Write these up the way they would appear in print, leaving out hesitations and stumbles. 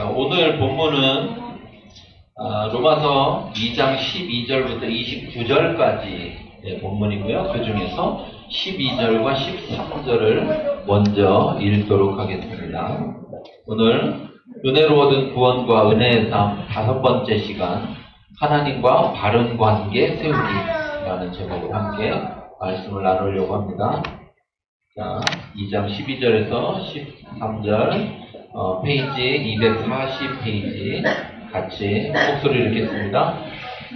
오늘 본문은 로마서 2장 12절부터 29절까지 본문이고요. 그 중에서 12절과 13절을 먼저 읽도록 하겠습니다. 오늘 은혜로 얻은 구원과 은혜의 삶 5번째 시간, 하나님과 바른 관계 세우기라는 제목으로 함께 말씀을 나누려고 합니다. 자, 2장 12절에서 13절 페이지 240페이지 같이 목소리를 읽겠습니다.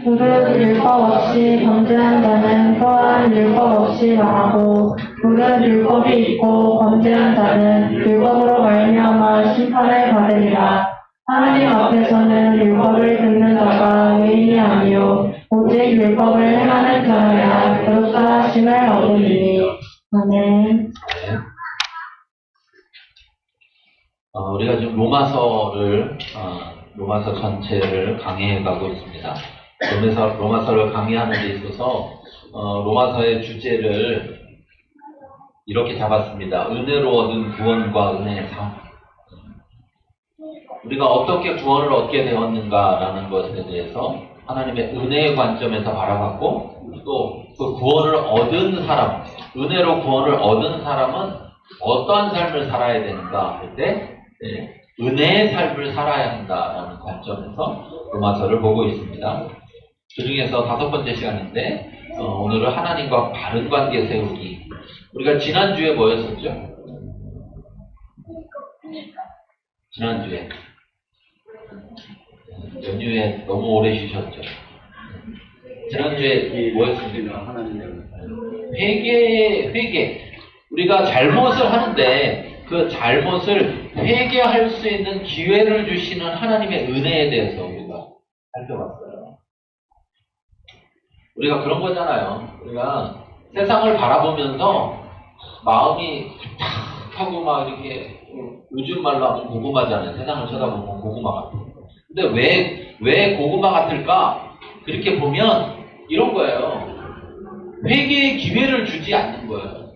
무릇 율법 없이 범죄한 자는 또한 율법 없이 말하고, 무릇 율법이 있고 범죄한 자는 율법으로 말미암아 심판을 받으리라. 하나님 앞에서는 율법을 듣는 자가 의인이 아니요 오직 율법을 행하는 자여야 의롭다 하심을 얻으리니. 아멘. 우리가 지금 로마서 전체를 강의해 가고 있습니다. 로마서를 강의하는 데 있어서 로마서의 주제를 이렇게 잡았습니다. 은혜로 얻은 구원과 은혜의 삶. 우리가 어떻게 구원을 얻게 되었는가라는 것에 대해서 하나님의 은혜의 관점에서 바라봤고, 또 그 구원을 얻은 사람, 은혜로 구원을 얻은 사람은 어떠한 삶을 살아야 되는가 할 때 은혜의 삶을 살아야 한다라는 관점에서 로마서를 보고 있습니다. 그 중에서 5번째 시간인데 오늘은 하나님과 바른 관계 세우기. 우리가 지난주에 뭐였었죠? 지난주에 연휴에 너무 오래 쉬셨죠? 지난주에 뭐였습니까? 회개. 우리가 잘못을 하는데 그 잘못을 회개할 수 있는 기회를 주시는 하나님의 은혜에 대해서 우리가 살펴봤어요. 우리가 그런 거잖아요. 우리가 세상을 바라보면서 마음이 탁하고 막 이렇게, 요즘 말로 하면 고구마잖아요. 세상을 쳐다보면 고구마 같아요. 근데 왜 고구마 같을까? 그렇게 보면 이런 거예요. 회개의 기회를 주지 않는 거예요.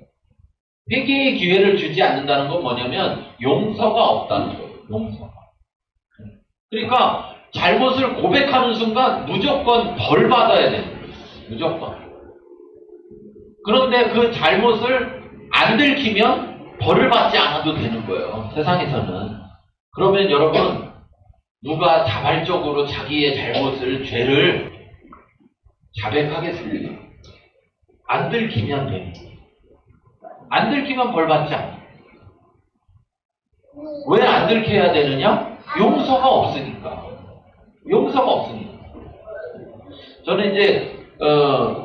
회개의 기회를 주지 않는다는 건 뭐냐면 용서가 없다는 거예요. 용서가. 그러니까 잘못을 고백하는 순간 무조건 벌 받아야 되는 거예요. 무조건. 그런데 그 잘못을 안 들키면 벌을 받지 않아도 되는 거예요. 세상에서는. 그러면 여러분, 누가 자발적으로 자기의 잘못을, 죄를 자백하겠습니까? 안 들키면 됩니다. 안 들키면 벌 받지 않아요. 왜 안 들켜야 되느냐? 용서가 없으니까. 용서가 없으니까. 저는 이제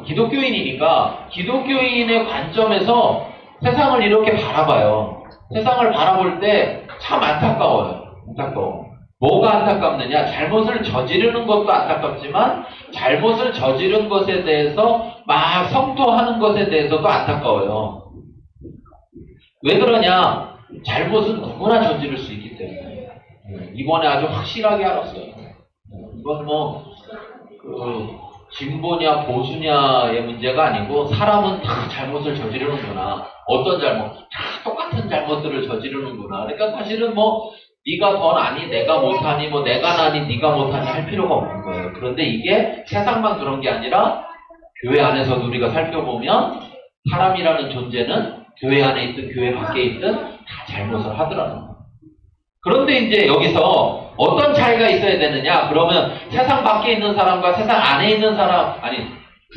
기독교인이니까 기독교인의 관점에서 세상을 이렇게 바라봐요. 세상을 바라볼 때 참 안타까워요. 안타까워. 뭐가 안타깝느냐? 잘못을 저지르는 것도 안타깝지만 잘못을 저지른 것에 대해서 막 성토하는 것에 대해서도 안타까워요. 왜 그러냐? 잘못은 누구나 저지를 수 있기 때문에. 이번에 아주 확실하게 알았어요. 이건 진보냐 보수냐의 문제가 아니고 사람은 다 잘못을 저지르는구나. 어떤 잘못? 다 똑같은 잘못들을 저지르는구나. 그러니까 사실은 네가 더 나니 내가 못하니 내가 나니 네가 못하니 할 필요가 없는 거예요. 그런데 이게 세상만 그런 게 아니라 교회 안에서도 우리가 살펴보면 사람이라는 존재는 교회 안에 있든 교회 밖에 있든 다 잘못을 하더라는 거예요. 그런데 이제 여기서 어떤 차이가 있어야 되느냐? 그러면 세상 밖에 있는 사람과 세상 안에 있는 사람,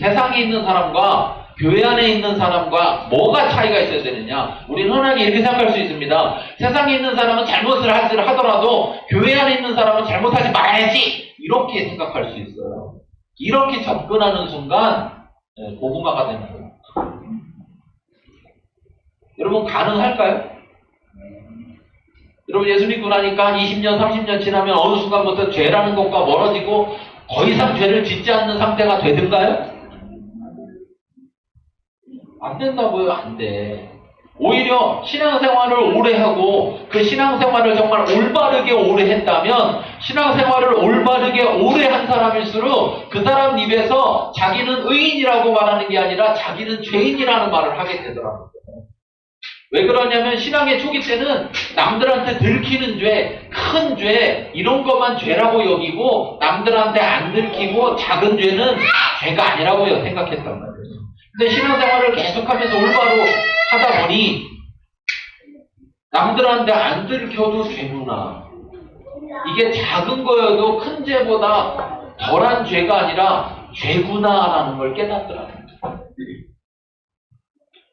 세상에 있는 사람과 교회 안에 있는 사람과 뭐가 차이가 있어야 되느냐? 우리는 흔하게 이렇게 생각할 수 있습니다. 세상에 있는 사람은 잘못을 하더라도 교회 안에 있는 사람은 잘못하지 말아야지! 이렇게 생각할 수 있어요. 이렇게 접근하는 순간 고구마가 되는 거예요. 여러분 가능할까요? 여러분 예수 믿고 나니까 한 20년, 30년 지나면 어느 순간부터 죄라는 것과 멀어지고 더 이상 죄를 짓지 않는 상태가 되든가요? 안 된다고요? 안 돼. 오히려 신앙생활을 오래 하고 그 신앙생활을 정말 올바르게 오래 했다면 신앙생활을 올바르게 오래 한 사람일수록 그 사람 입에서 자기는 의인이라고 말하는 게 아니라 자기는 죄인이라는 말을 하게 되더라고요. 왜 그러냐면 신앙의 초기 때는 남들한테 들키는 죄, 큰 죄, 이런 것만 죄라고 여기고 남들한테 안 들키고 작은 죄는 죄가 아니라고 생각했단 말이에요. 근데 신앙생활을 계속하면서 올바로 하다 보니 남들한테 안 들켜도 죄구나. 이게 작은 거여도 큰 죄보다 덜한 죄가 아니라 죄구나라는 걸 깨닫더라고요.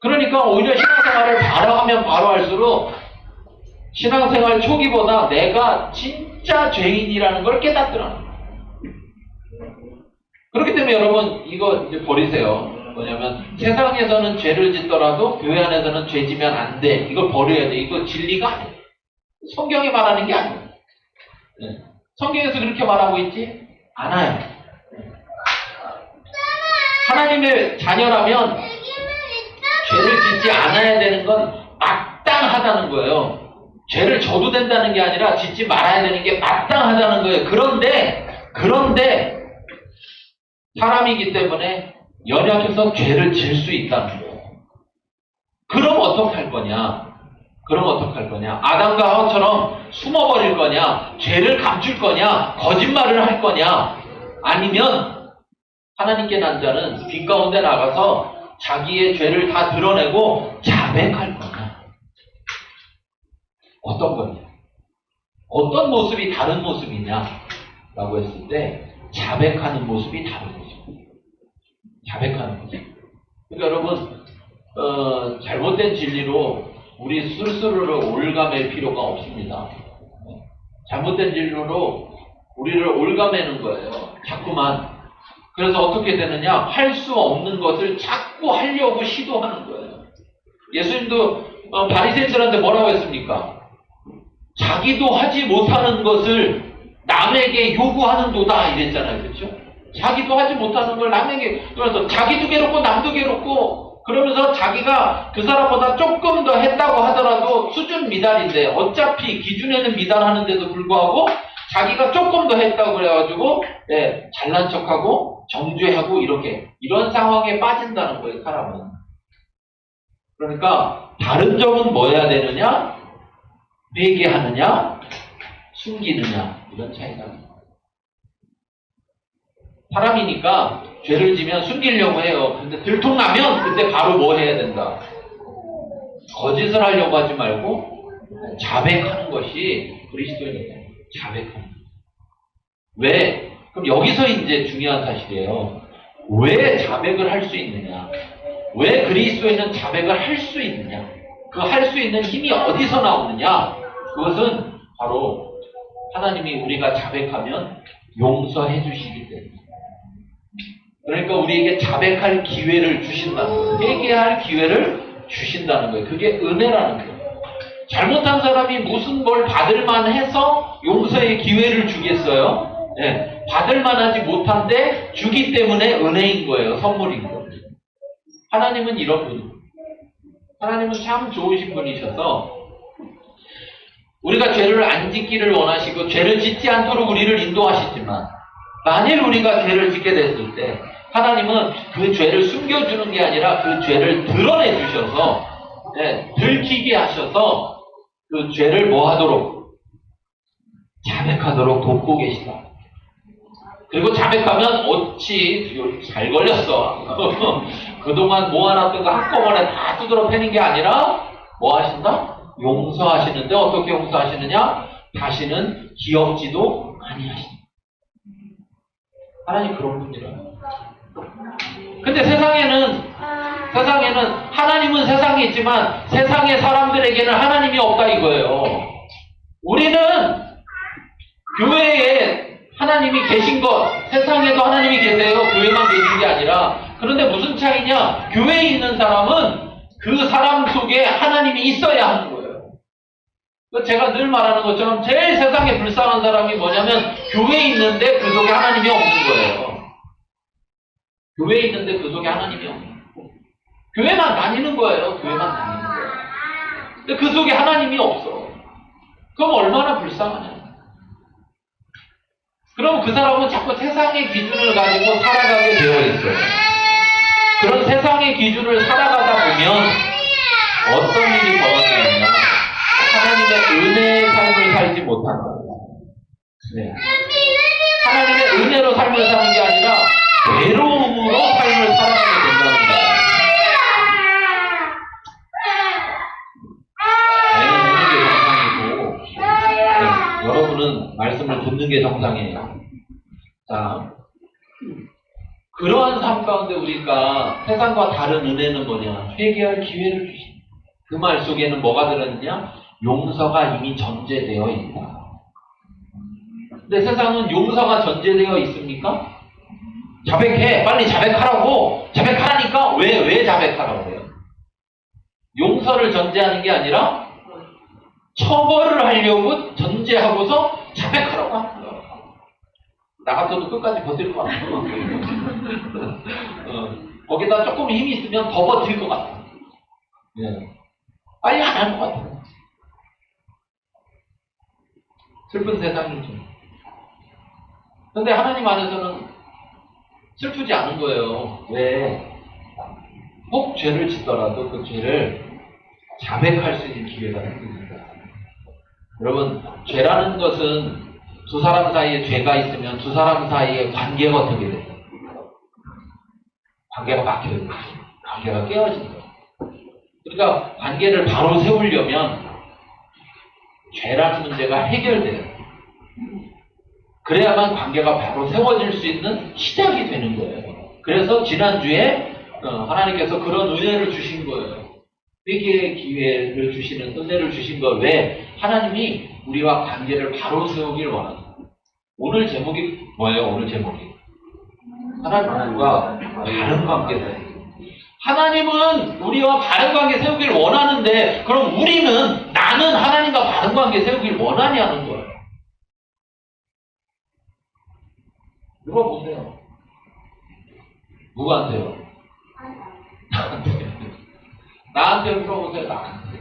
그러니까 오히려 신앙생활을 바로 하면 바로 할수록 신앙생활 초기보다 내가 진짜 죄인이라는 걸 깨닫더라고요. 그렇기 때문에 여러분 이거 이제 버리세요. 뭐냐면 세상에서는 죄를 짓더라도 교회 안에서는 죄 지면 안 돼. 이걸 버려야 돼. 이거 진리가 아니에요. 성경이 말하는 게 아니에요. 네. 성경에서 그렇게 말하고 있지 않아요. 하나님의 자녀라면 죄를 짓지 않아야 되는 건 마땅하다는 거예요. 죄를 져도 된다는 게 아니라 짓지 말아야 되는 게 마땅하다는 거예요. 그런데 사람이기 때문에 연약해서 죄를 질 수 있다는 거예요. 그럼 어떡할 거냐? 아담과 하와처럼 숨어버릴 거냐? 죄를 감출 거냐? 거짓말을 할 거냐? 아니면 하나님께 난 자는 빛 가운데 나가서 자기의 죄를 다 드러내고 자백할 거냐? 어떤 거냐? 어떤 모습이 다른 모습이냐? 라고 했을 때 자백하는 모습이 다른 거죠. 자백하는 거죠. 그러니까 여러분 잘못된 진리로 우리 스스로를 올가맬 필요가 없습니다. 잘못된 진리로 우리를 올가매는 거예요. 자꾸만. 그래서 어떻게 되느냐? 할 수 없는 것을 자꾸 하려고 시도하는 거예요. 예수님도 바리새인들한테 뭐라고 했습니까? 자기도 하지 못하는 것을 남에게 요구하는도다 이랬잖아요. 그렇죠? 자기도 하지 못하는 걸 남에게, 그래서 자기도 괴롭고 남도 괴롭고 그러면서 자기가 그 사람보다 조금 더 했다고 하더라도 수준 미달인데 어차피 기준에는 미달하는데도 불구하고 자기가 조금 더 했다고 그래가지고 잘난 척하고 정죄하고 이런 상황에 빠진다는 거예요. 사람은. 그러니까 다른 점은 뭐 해야 되느냐? 회개하느냐? 숨기느냐? 이런 차이가 있습니다. 사람이니까 죄를 지면 숨기려고 해요. 근데 들통나면 그때 바로 뭐 해야 된다? 거짓을 하려고 하지 말고 자백하는 것이 그리스도인이다. 자백하는 것. 왜? 그럼 여기서 이제 중요한 사실이에요. 왜 자백을 할 수 있느냐? 왜 그리스도인은 자백을 할 수 있느냐? 그 할 수 있는 힘이 어디서 나오느냐? 그것은 바로 하나님이 우리가 자백하면 용서해 주시기 때문에. 그러니까 우리에게 자백할 기회를 주신다는 거예요. 회개할 기회를 주신다는 거예요. 그게 은혜라는 거예요. 잘못한 사람이 무슨 뭘 받을만 해서 용서의 기회를 주겠어요? 네. 받을만 하지 못한데 주기 때문에 은혜인 거예요. 선물인 거예요. 하나님은 이런 분이에요. 하나님은 참 좋으신 분이셔서 우리가 죄를 안 짓기를 원하시고 죄를 짓지 않도록 우리를 인도하시지만 만일 우리가 죄를 짓게 됐을 때 하나님은 그 죄를 숨겨주는 게 아니라 그 죄를 드러내 주셔서 들키게 하셔서 그 죄를 뭐 하도록? 자백하도록 돕고 계시다. 그리고 자백하면 어찌 잘 걸렸어. 그동안 모아놨던 거 한꺼번에 다 두드러 패는 게 아니라 뭐 하신다? 용서하시는데 어떻게 용서하시느냐? 다시는 기억지도 아니하신다. 하나님 그런 분이라요. 근데 세상에는 하나님은 세상에 있지만 세상의 사람들에게는 하나님이 없다 이거예요. 우리는 교회에 하나님이 계신 것, 세상에도 하나님이 계세요. 교회만 계신 게 아니라. 그런데 무슨 차이냐? 교회에 있는 사람은 그 사람 속에 하나님이 있어야 하는 거예요. 제가 늘 말하는 것처럼 제일 세상에 불쌍한 사람이 뭐냐면 교회에 있는데 그 속에 하나님이 없는 거예요. 교회에 있는데 그 속에 하나님이 없는 거예요. 교회만 다니는 거예요. 교회만 다니는 거예요. 근데 그 속에 하나님이 없어. 그럼 얼마나 불쌍하냐. 그럼 그 사람은 자꾸 세상의 기준을 가지고 살아가게 되어 있어요. 그런 세상의 기준을 살아가다 보면 어떤 일이 벌어지느냐? 하나님의 은혜의 삶을 살지 못한다. 네. 하나님의 은혜로 삶을 사는 게 아니라 외로움으로 삶을 살아가게 된다는 거예요. 내는 오는 게 정상이고, 네, 여러분은 말씀을 듣는 게 정상이에요. 자, 그러한 삶 가운데 우리가 세상과 다른 은혜는 뭐냐? 회개할 기회를 주신다. 그 말 속에는 뭐가 들었느냐? 용서가 이미 전제되어 있다. 근데 세상은 용서가 전제되어 있습니까? 자백해. 빨리 자백하라고. 자백하라니까? 왜 자백하라고 해요? 용서를 전제하는 게 아니라 처벌을 하려고 전제하고서 자백하라고 하는 거예요. 나 같아도 끝까지 버틸 것 같아. 거기다 조금 힘이 있으면 더 버틸 것 같아. 예. 빨리 안 할 것 같아. 슬픈 세상이죠. 근데 하나님 안에서는 슬프지 않은 거예요. 왜? 혹 죄를 짓더라도 그 죄를 자백할 수 있는 기회가 생깁니다. 여러분, 죄라는 것은 두 사람 사이에 죄가 있으면 두 사람 사이의 관계가 어떻게 돼요? 관계가 막혀요. 관계가 깨어진다. 그러니까 관계를 바로 세우려면 죄라는 문제가 해결돼요. 그래야만 관계가 바로 세워질 수 있는 시작이 되는 거예요. 그래서 지난주에 하나님께서 그런 은혜를 주신 거예요. 회개의 기회를 주시는 은혜를 주신 거. 왜? 하나님이 우리와 관계를 바로 세우길 원합니다. 오늘 제목이 뭐예요? 오늘 제목이 하나님과 바른 관계 세우기. 하나님은 우리와 바른 관계 세우길 원하는데 그럼 우리는 나는 하나님과 바른 관계 세우길 원하냐는 거예요. 물어보세요. 누구한테요? 나한테. 나한테 물어보세요. 나한테.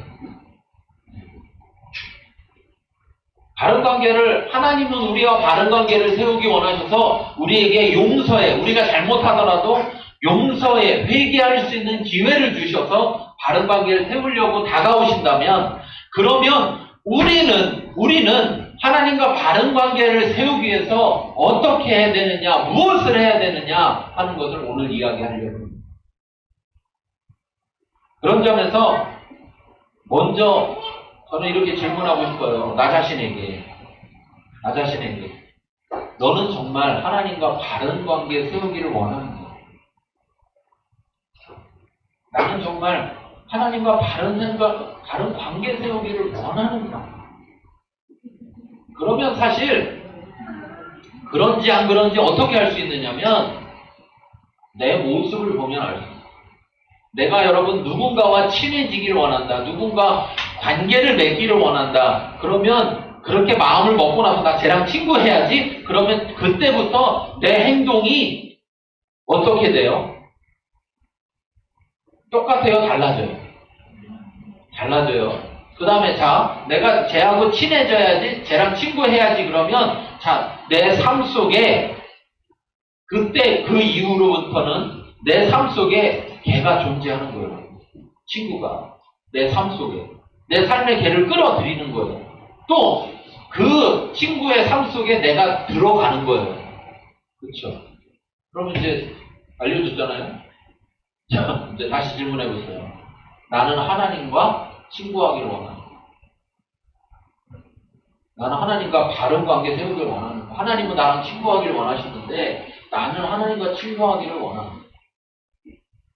바른 관계를, 하나님은 우리와 바른 관계를 세우기 원하셔서 우리에게 용서해, 우리가 잘못하더라도 용서해, 회개할 수 있는 기회를 주셔서 바른 관계를 세우려고 다가오신다면, 그러면 우리는 하나님과 바른 관계를 세우기 위해서 어떻게 해야 되느냐, 무엇을 해야 되느냐 하는 것을 오늘 이야기하려고 합니다. 그런 점에서 먼저 저는 이렇게 질문하고 싶어요. 나 자신에게. 너는 정말 하나님과 바른 관계 세우기를 원하는가? 나는 정말 하나님과 바른 관계 세우기를 원하는가? 그러면 사실 그런지 안 그런지 어떻게 알 수 있느냐면 내 모습을 보면 알 수 있어요. 내가 여러분 누군가와 친해지기를 원한다. 누군가 관계를 맺기를 원한다. 그러면 그렇게 마음을 먹고 나서 나 쟤랑 친구해야지. 그러면 그때부터 내 행동이 어떻게 돼요? 똑같아요? 달라져요. 그 다음에 자, 내가 쟤하고 친해져야지, 쟤랑 친구해야지. 그러면 자, 내 삶 속에 그때 그 이후로부터는 내 삶 속에 걔가 존재하는 거예요. 친구가 내 삶 속에 내 삶의 걔를 끌어들이는 거예요. 또 그 친구의 삶 속에 내가 들어가는 거예요. 그렇죠? 그러면 이제 알려줬잖아요. 자, 이제 다시 질문해 보세요. 나는 하나님과 친구하기를 원한다. 나는 하나님과 바른 관계 세우기를 원하는 거야. 하나님은 나랑 친구하기를 원하시는데 나는 하나님과 친구하기를 원한다.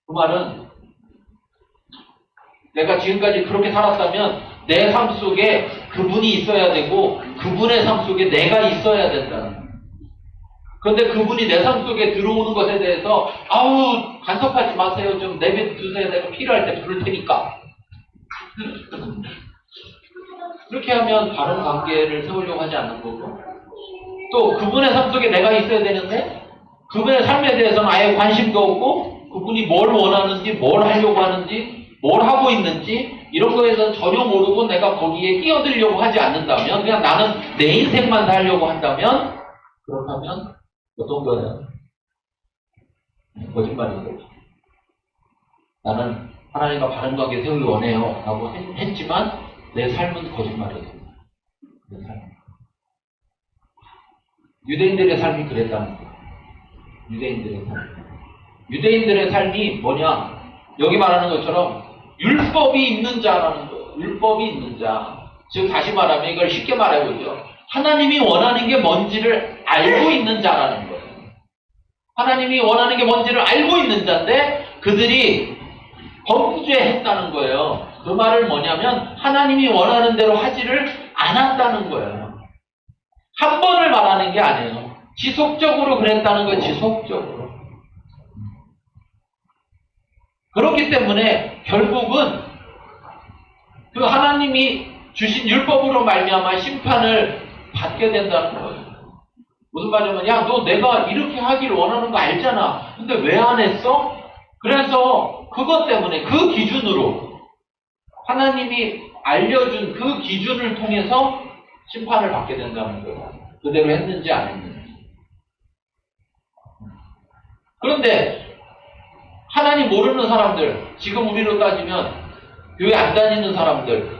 그 말은 내가 지금까지 그렇게 살았다면 내 삶 속에 그분이 있어야 되고 그분의 삶 속에 내가 있어야 된다는 거예요. 그런데 그분이 내 삶 속에 들어오는 것에 대해서 아우 간섭하지 마세요. 좀 내비두세요. 내가 필요할 때 부를 테니까. 그렇게 하면 바른 관계를 세우려고 하지 않는 거고 또 그분의 삶 속에 내가 있어야 되는데 그분의 삶에 대해서는 아예 관심도 없고 그분이 뭘 원하는지 뭘 하려고 하는지 뭘 하고 있는지 이런 거에 대해서 전혀 모르고 내가 거기에 끼어들려고 하지 않는다면 그냥 나는 내 인생만 살려고 한다면 그렇다면 어떤 거예요? 거짓말인 거죠. 나는 하나님과 바른 관계 세우기 원해요. 라고 했지만 내 삶은 거짓말이었습니다. 내 삶. 유대인들의 삶이 그랬다는 거예요. 유대인들의 삶. 유대인들의 삶이 뭐냐? 여기 말하는 것처럼 율법이 있는 자라는 거예요. 율법이 있는 자. 즉 다시 말하면 이걸 쉽게 말해보죠. 하나님이 원하는 게 뭔지를 알고 있는 자라는 거예요. 하나님이 원하는 게 뭔지를 알고 있는 자인데 그들이 범죄했다는 거예요. 그 말은 뭐냐면 하나님이 원하는 대로 하지를 않았다는 거예요. 한 번을 말하는 게 아니에요. 지속적으로 그랬다는 거예요. 지속적으로. 그렇기 때문에 결국은 그 하나님이 주신 율법으로 말미암아 심판을 받게 된다는 거예요. 무슨 말이냐면 야, 너 내가 이렇게 하기를 원하는 거 알잖아. 근데 왜 안 했어? 그래서 그것 때문에 그 기준으로 하나님이 알려준 그 기준을 통해서 심판을 받게 된다는 거예요. 그대로 했는지 안 했는지. 그런데 하나님 모르는 사람들, 지금 우리로 따지면 교회 안 다니는 사람들,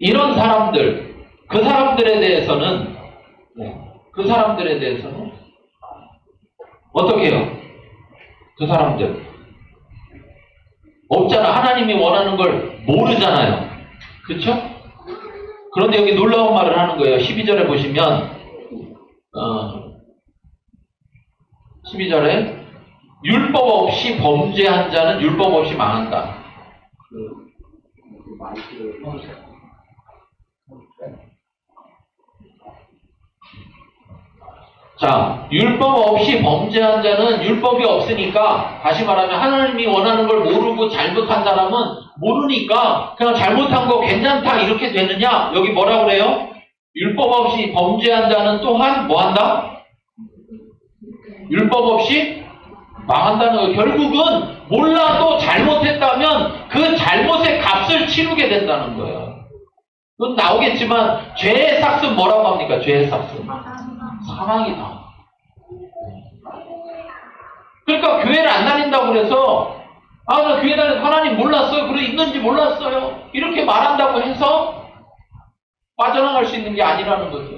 이런 사람들, 그 사람들에 대해서는 어떻게 해요? 그 사람들 없잖아. 하나님이 원하는 걸 모르잖아요. 그렇죠? 그런데 여기 놀라운 말을 하는 거예요. 12절에 보시면 12절에 율법 없이 범죄한 자는 율법 없이 망한다. 자, 율법 없이 범죄한 자는 율법이 없으니까, 다시 말하면 하나님이 원하는 걸 모르고 잘못한 사람은 모르니까 그냥 잘못한 거 괜찮다 이렇게 되느냐? 여기 뭐라 그래요? 율법 없이 범죄한 자는 또한 뭐한다? 율법 없이 망한다는 거예요. 결국은 몰라도 잘못했다면 그 잘못의 값을 치르게 된다는 거예요. 그건 나오겠지만 죄의 삭은 뭐라고 합니까? 죄의 삭은 사망이다. 그러니까 교회를 안 다닌다고 그래서 나 교회 다니는 하나님 몰랐어요. 그래 있는지 몰랐어요. 이렇게 말한다고 해서 빠져나갈 수 있는 게 아니라는 거죠.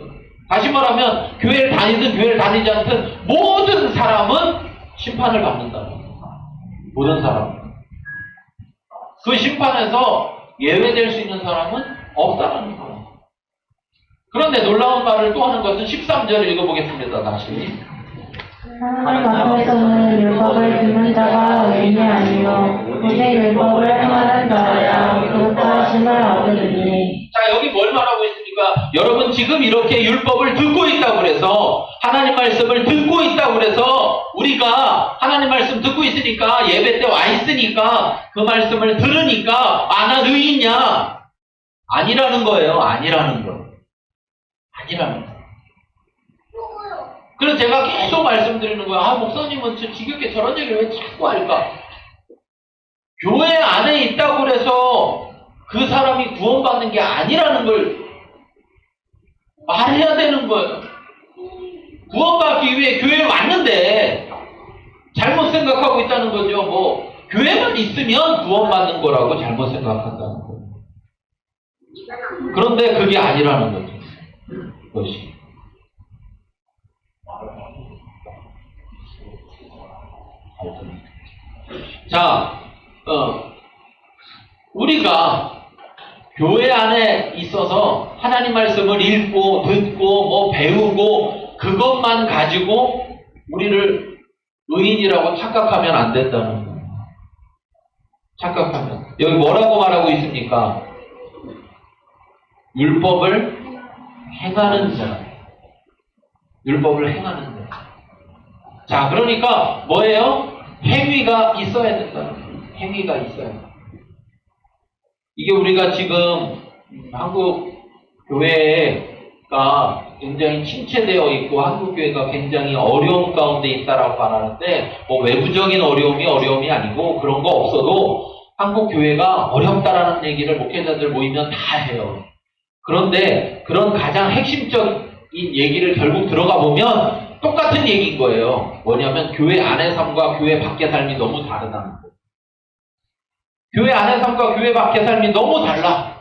다시 말하면 교회를 다니든 교회를 다니지 않든 모든 사람은 심판을 받는다는 거예요. 모든 사람. 그 심판에서 예외될 수 있는 사람은 없다는 거예요. 그런데 놀라운 말을 또 하는 것은 13절을 읽어보겠습니다. 다시. 하나님 앞에서는 율법을 듣는 자가 의인이 아니요 오직 율법을 행하는 자라야 의롭다하심을 얻으리니. 자, 여기 뭘 말하고 있습니까? 여러분 지금 이렇게 율법을 듣고 있다고 그래서 하나님 말씀을 듣고 있다고 그래서 우리가 하나님 말씀 듣고 있으니까 예배 때 와 있으니까 그 말씀을 들으니까 난 의인이야. 아니라는 거예요. 아니라는 거예요. 아니라는 거예요. 그래서 제가 계속 말씀드리는 거예요. 목사님은 지겹게 저런 얘기를 왜 자꾸 할까? 교회 안에 있다고 그래서 그 사람이 구원받는 게 아니라는 걸 말해야 되는 거예요. 구원받기 위해 교회에 왔는데 잘못 생각하고 있다는 거죠. 교회만 있으면 구원받는 거라고 잘못 생각한다는 거예요. 그런데 그게 아니라는 거죠. 그것이. 자, 우리가 교회 안에 있어서 하나님 말씀을 읽고 듣고 배우고 그것만 가지고 우리를 의인이라고 착각하면 안 된다는 거예요. 착각하면. 여기 뭐라고 말하고 있습니까? 율법을 행하는 자. 율법을 행하는 자. 자, 그러니까 뭐예요? 행위가 있어야 된다는 거예요. 행위가 있어야 돼요. 이게 우리가 지금 한국 교회가 굉장히 침체되어 있고 한국 교회가 굉장히 어려움 가운데 있다라고 말하는데 외부적인 어려움이 아니고 그런 거 없어도 한국 교회가 어렵다라는 얘기를 목회자들 모이면 다 해요. 그런데 그런 가장 핵심적인 얘기를 결국 들어가 보면 똑같은 얘기인 거예요. 뭐냐면 교회 안의 삶과 교회 밖의 삶이 너무 다르다는 거예요. 교회 안의 삶과 교회 밖의 삶이 너무 달라.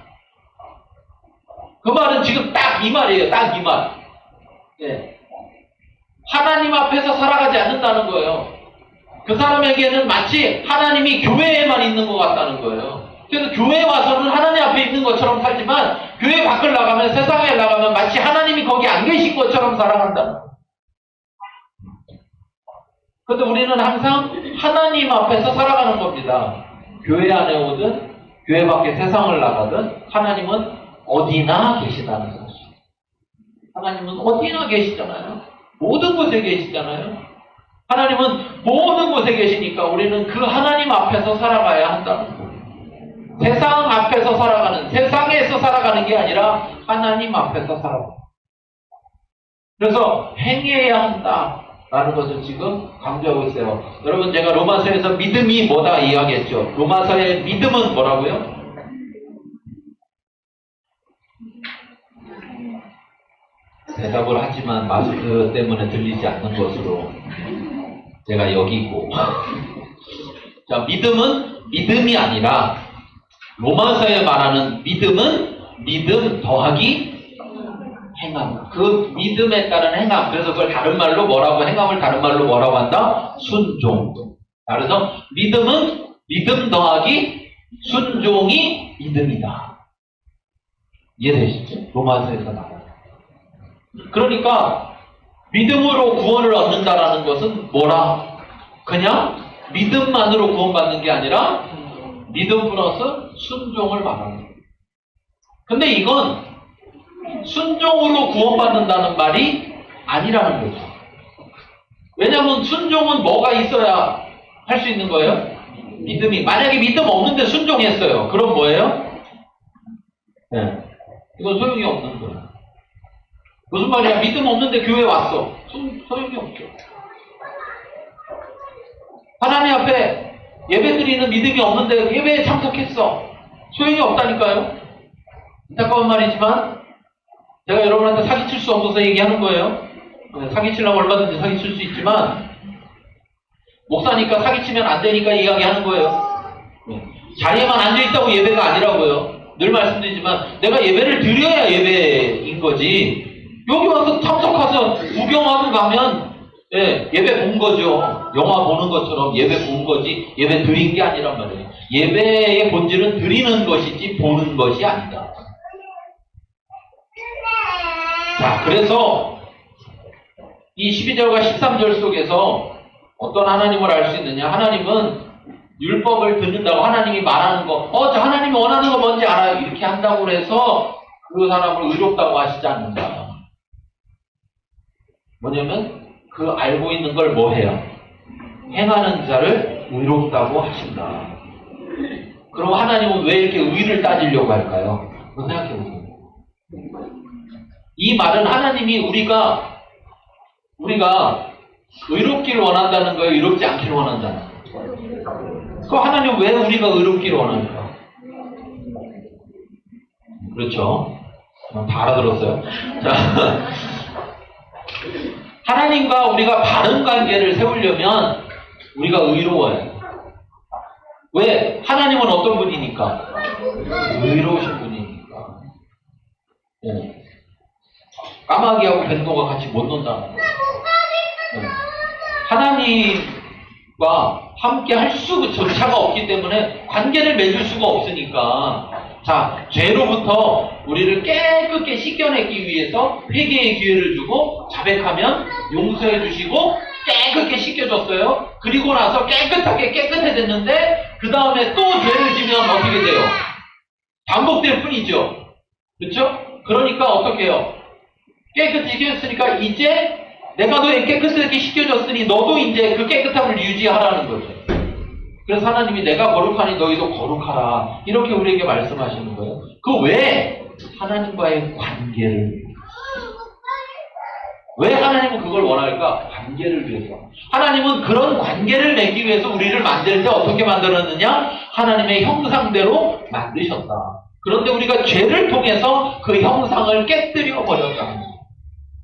그 말은 지금 딱 이 말이에요. 딱 이 말. 예. 하나님 앞에서 살아가지 않는다는 거예요. 그 사람에게는 마치 하나님이 교회에만 있는 것 같다는 거예요. 그래서 교회에 와서는 하나님 앞에 있는 것처럼 살지만 교회 밖을 나가면, 세상에 나가면 마치 하나님이 거기 안 계신 것처럼 살아간다는 거예요. 그런데 우리는 항상 하나님 앞에서 살아가는 겁니다. 교회 안에 오든 교회 밖에 세상을 나가든 하나님은 어디나 계시다는 거죠. 하나님은 어디나 계시잖아요. 모든 곳에 계시잖아요. 하나님은 모든 곳에 계시니까 우리는 그 하나님 앞에서 살아가야 한다는 거예요. 세상 앞에서 살아가는, 세상에서 살아가는 게 아니라 하나님 앞에서 살아가는. 그래서 행해야 한다라는 것을 지금 강조하고 있어요. 여러분, 제가 로마서에서 믿음이 뭐다 이야기했죠. 로마서의 믿음은 뭐라고요? 대답을 하지만 마스크 때문에 들리지 않는 것으로 제가 여기고. 자, 믿음은 믿음이 아니라 로마서에 말하는 믿음은 믿음 더하기 행함. 그 믿음에 따른 행함. 그래서 그걸 다른 말로 뭐라고, 행함을 다른 말로 뭐라고 한다? 순종. 그래서 믿음은 믿음 더하기 순종이 믿음이다. 이해되시죠? 로마서에서 나와요. 그러니까 믿음으로 구원을 얻는다라는 것은 뭐라? 그냥 믿음만으로 구원받는 게 아니라 믿음 플러스 순종을 말하는 거예요. 근데 이건 순종으로 구원받는다는 말이 아니라는 거죠. 왜냐하면 순종은 뭐가 있어야 할 수 있는 거예요? 믿음이. 만약에 믿음 없는데 순종했어요. 그럼 뭐예요? 네. 이건 소용이 없는 거예요. 무슨 말이야? 믿음 없는데 교회 왔어. 소용이 없죠. 하나님 앞에 예배 드리는 믿음이 없는데 예배에 참석했어. 소용이 없다니까요. 안타까운 말이지만 제가 여러분한테 사기칠 수 없어서 얘기하는 거예요. 사기치려면 얼마든지 사기칠 수 있지만 목사니까 사기치면 안 되니까 이야기하는 거예요. 자리에만 앉아있다고 예배가 아니라고요. 늘 말씀드리지만 내가 예배를 드려야 예배인 거지. 여기 와서 참석해서 구경하고 가면 예배 본 거죠. 영화 보는 것처럼 예배 본 거지 예배 드린 게 아니란 말이에요. 예배의 본질은 드리는 것이지 보는 것이 아니다. 자, 그래서 이 12절과 13절 속에서 어떤 하나님을 알 수 있느냐? 하나님은 율법을 듣는다고 하나님이 말하는 거, 저 하나님이 원하는 거 뭔지 알아요. 이렇게 한다고 해서 그 사람을 의롭다고 하시지 않는다. 뭐냐면 그 알고 있는 걸 뭐 해요? 행하는 자를 의롭다고 하신다. 그럼 하나님은 왜 이렇게 의를 따지려고 할까요? 그거 생각해 보세요. 이 말은 하나님이 우리가 의롭기를 원한다는 거예요? 의롭지 않기를 원한다는 거예요? 그 하나님 왜 우리가 의롭기를 원할까? 그렇죠? 다 알아들었어요? 자, 하나님과 우리가 바른 관계를 세우려면 우리가 의로워요. 왜? 하나님은 어떤 분이니까? 의로우신 분이니까. 네. 까마귀하고 뱀도가 같이 못 논다는 거예요. 네. 하나님과 함께 할 수조차가 없기 때문에 관계를 맺을 수가 없으니까, 자, 죄로부터 우리를 깨끗게 씻겨내기 위해서 회개의 기회를 주고 자백하면 용서해 주시고 깨끗게 씻겨줬어요. 그리고 나서 깨끗해졌는데 그 다음에 또 죄를 지면 어떻게 돼요? 반복될 뿐이죠. 그렇죠? 그러니까 어떻게 해요? 깨끗이 씻겨졌으니까 이제 내가 너에 깨끗하게 씻겨졌으니 너도 이제 그 깨끗함을 유지하라는 거죠. 그래서 하나님이 내가 거룩하니 너희도 거룩하라. 이렇게 우리에게 말씀하시는 거예요. 그 왜? 하나님과의 관계를. 왜 하나님은 그걸 원할까? 관계를 위해서. 하나님은 그런 관계를 맺기 위해서 우리를 만들 때 어떻게 만들었느냐? 하나님의 형상대로 만드셨다. 그런데 우리가 죄를 통해서 그 형상을 깨뜨려 버렸다.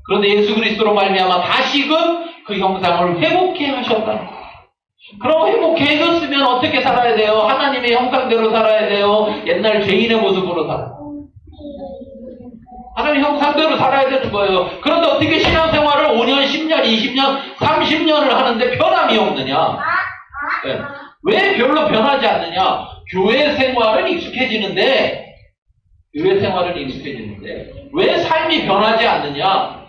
그런데 예수 그리스도로 말미암아 다시금 그 형상을 회복해 하셨다. 그럼 회복해줬으면 어떻게 살아야 돼요? 하나님의 형상대로 살아야 돼요? 옛날 죄인의 모습으로 살아요? 하나님 형상대로 살아야 되는 거예요. 그런데 어떻게 신앙생활을 5년, 10년, 20년, 30년을 하는데 변함이 없느냐? 네. 왜 별로 변하지 않느냐? 교회 생활은 익숙해지는데 왜 삶이 변하지 않느냐?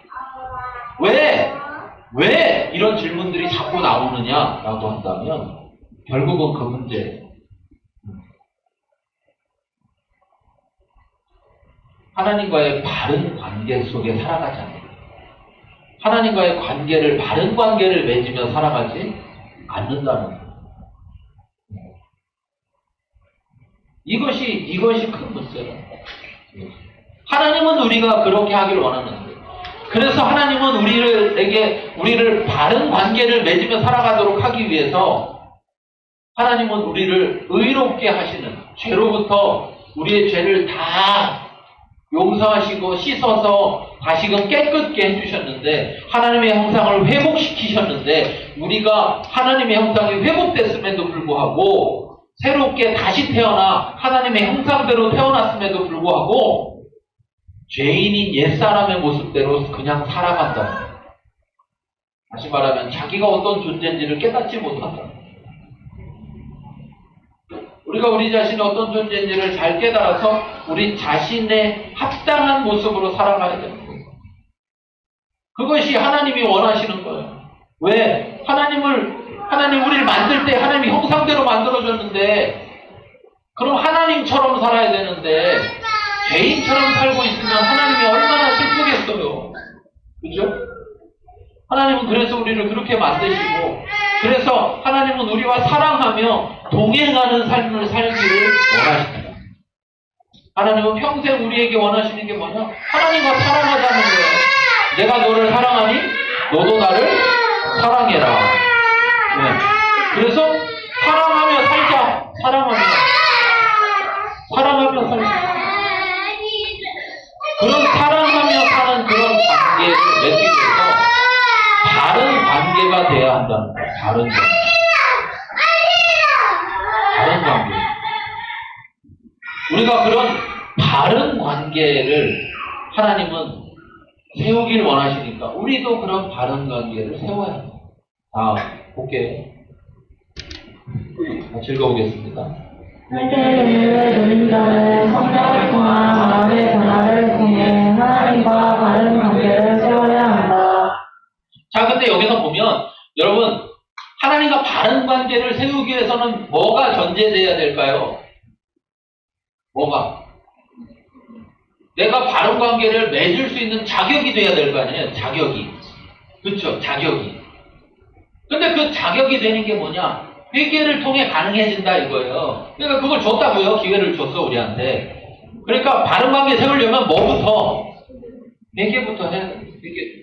왜 이런 질문들이 자꾸 나오느냐라고 한다면 결국은 그 문제예요. 하나님과의 바른 관계 속에 살아가지 않는 거예요. 하나님과의 바른 관계를 맺으며 살아가지 않는다는 거예요. 이것이 큰 문제예요. 하나님은 우리가 그렇게 하기를 원하는데, 그래서 하나님은 우리를 바른 관계를 맺으며 살아가도록 하기 위해서 하나님은 우리를 의롭게 하시는, 죄로부터 우리의 죄를 다 용서하시고 씻어서 다시금 깨끗게 해주셨는데, 하나님의 형상을 회복시키셨는데, 우리가 하나님의 형상이 회복됐음에도 불구하고 새롭게 다시 태어나 하나님의 형상대로 태어났음에도 불구하고 죄인인 옛사람의 모습대로 그냥 살아간다. 다시 말하면 자기가 어떤 존재인지를 깨닫지 못한다. 우리가 우리 자신이 어떤 존재인지를 잘 깨달아서 우리 자신의 합당한 모습으로 살아가야 되는 거예요. 그것이 하나님이 원하시는 거예요. 왜? 하나님 우리를 만들 때 하나님이 형상대로 만들어줬는데, 그럼 하나님처럼 살아야 되는데 죄인처럼 살고 있으면 하나님이 얼마나 슬프겠어요. 그죠? 하나님은 그래서 우리를 그렇게 만드시고, 그래서 하나님은 우리와 사랑하며 동행하는 삶을 살기를 원하십니다. 하나님은 평생 우리에게 원하시는 게 뭐냐? 하나님과 사랑하자는 거예요. 내가 너를 사랑하니 너도 나를 사랑해라. 네. 그래서 사랑하며 살자. 사랑하며 살자. 그런 사랑하며 사는 그런 관계를 맺기 위해서 바른 관계가 돼야 한다는 거예요. 바른 관계. 우리가 그런 바른 관계를 하나님은 세우길 원하시니까 우리도 그런 바른 관계를 세워야 합니다. 볼게요. 같이 읽어보겠습니다. 하나님을 누린 자는 성장을 통한 마음의 변화를 통해 하나님과 바른 관계를 세워야 한다. 자, 근데 여기서 보면 여러분, 하나님과 바른 관계를 세우기 위해서는 뭐가 전제돼야 될까요? 뭐가? 내가 바른 관계를 맺을 수 있는 자격이 돼야 될 거 아니에요? 자격이. 그렇죠? 자격이. 근데 그 자격이 되는 게 뭐냐? 회개를 통해 가능해진다 이거예요. 그러니까 그걸 줬다고요. 기회를 줬어 우리한테. 그러니까 바른 관계 세우려면 뭐부터? 회개부터 해야 돼. 회개.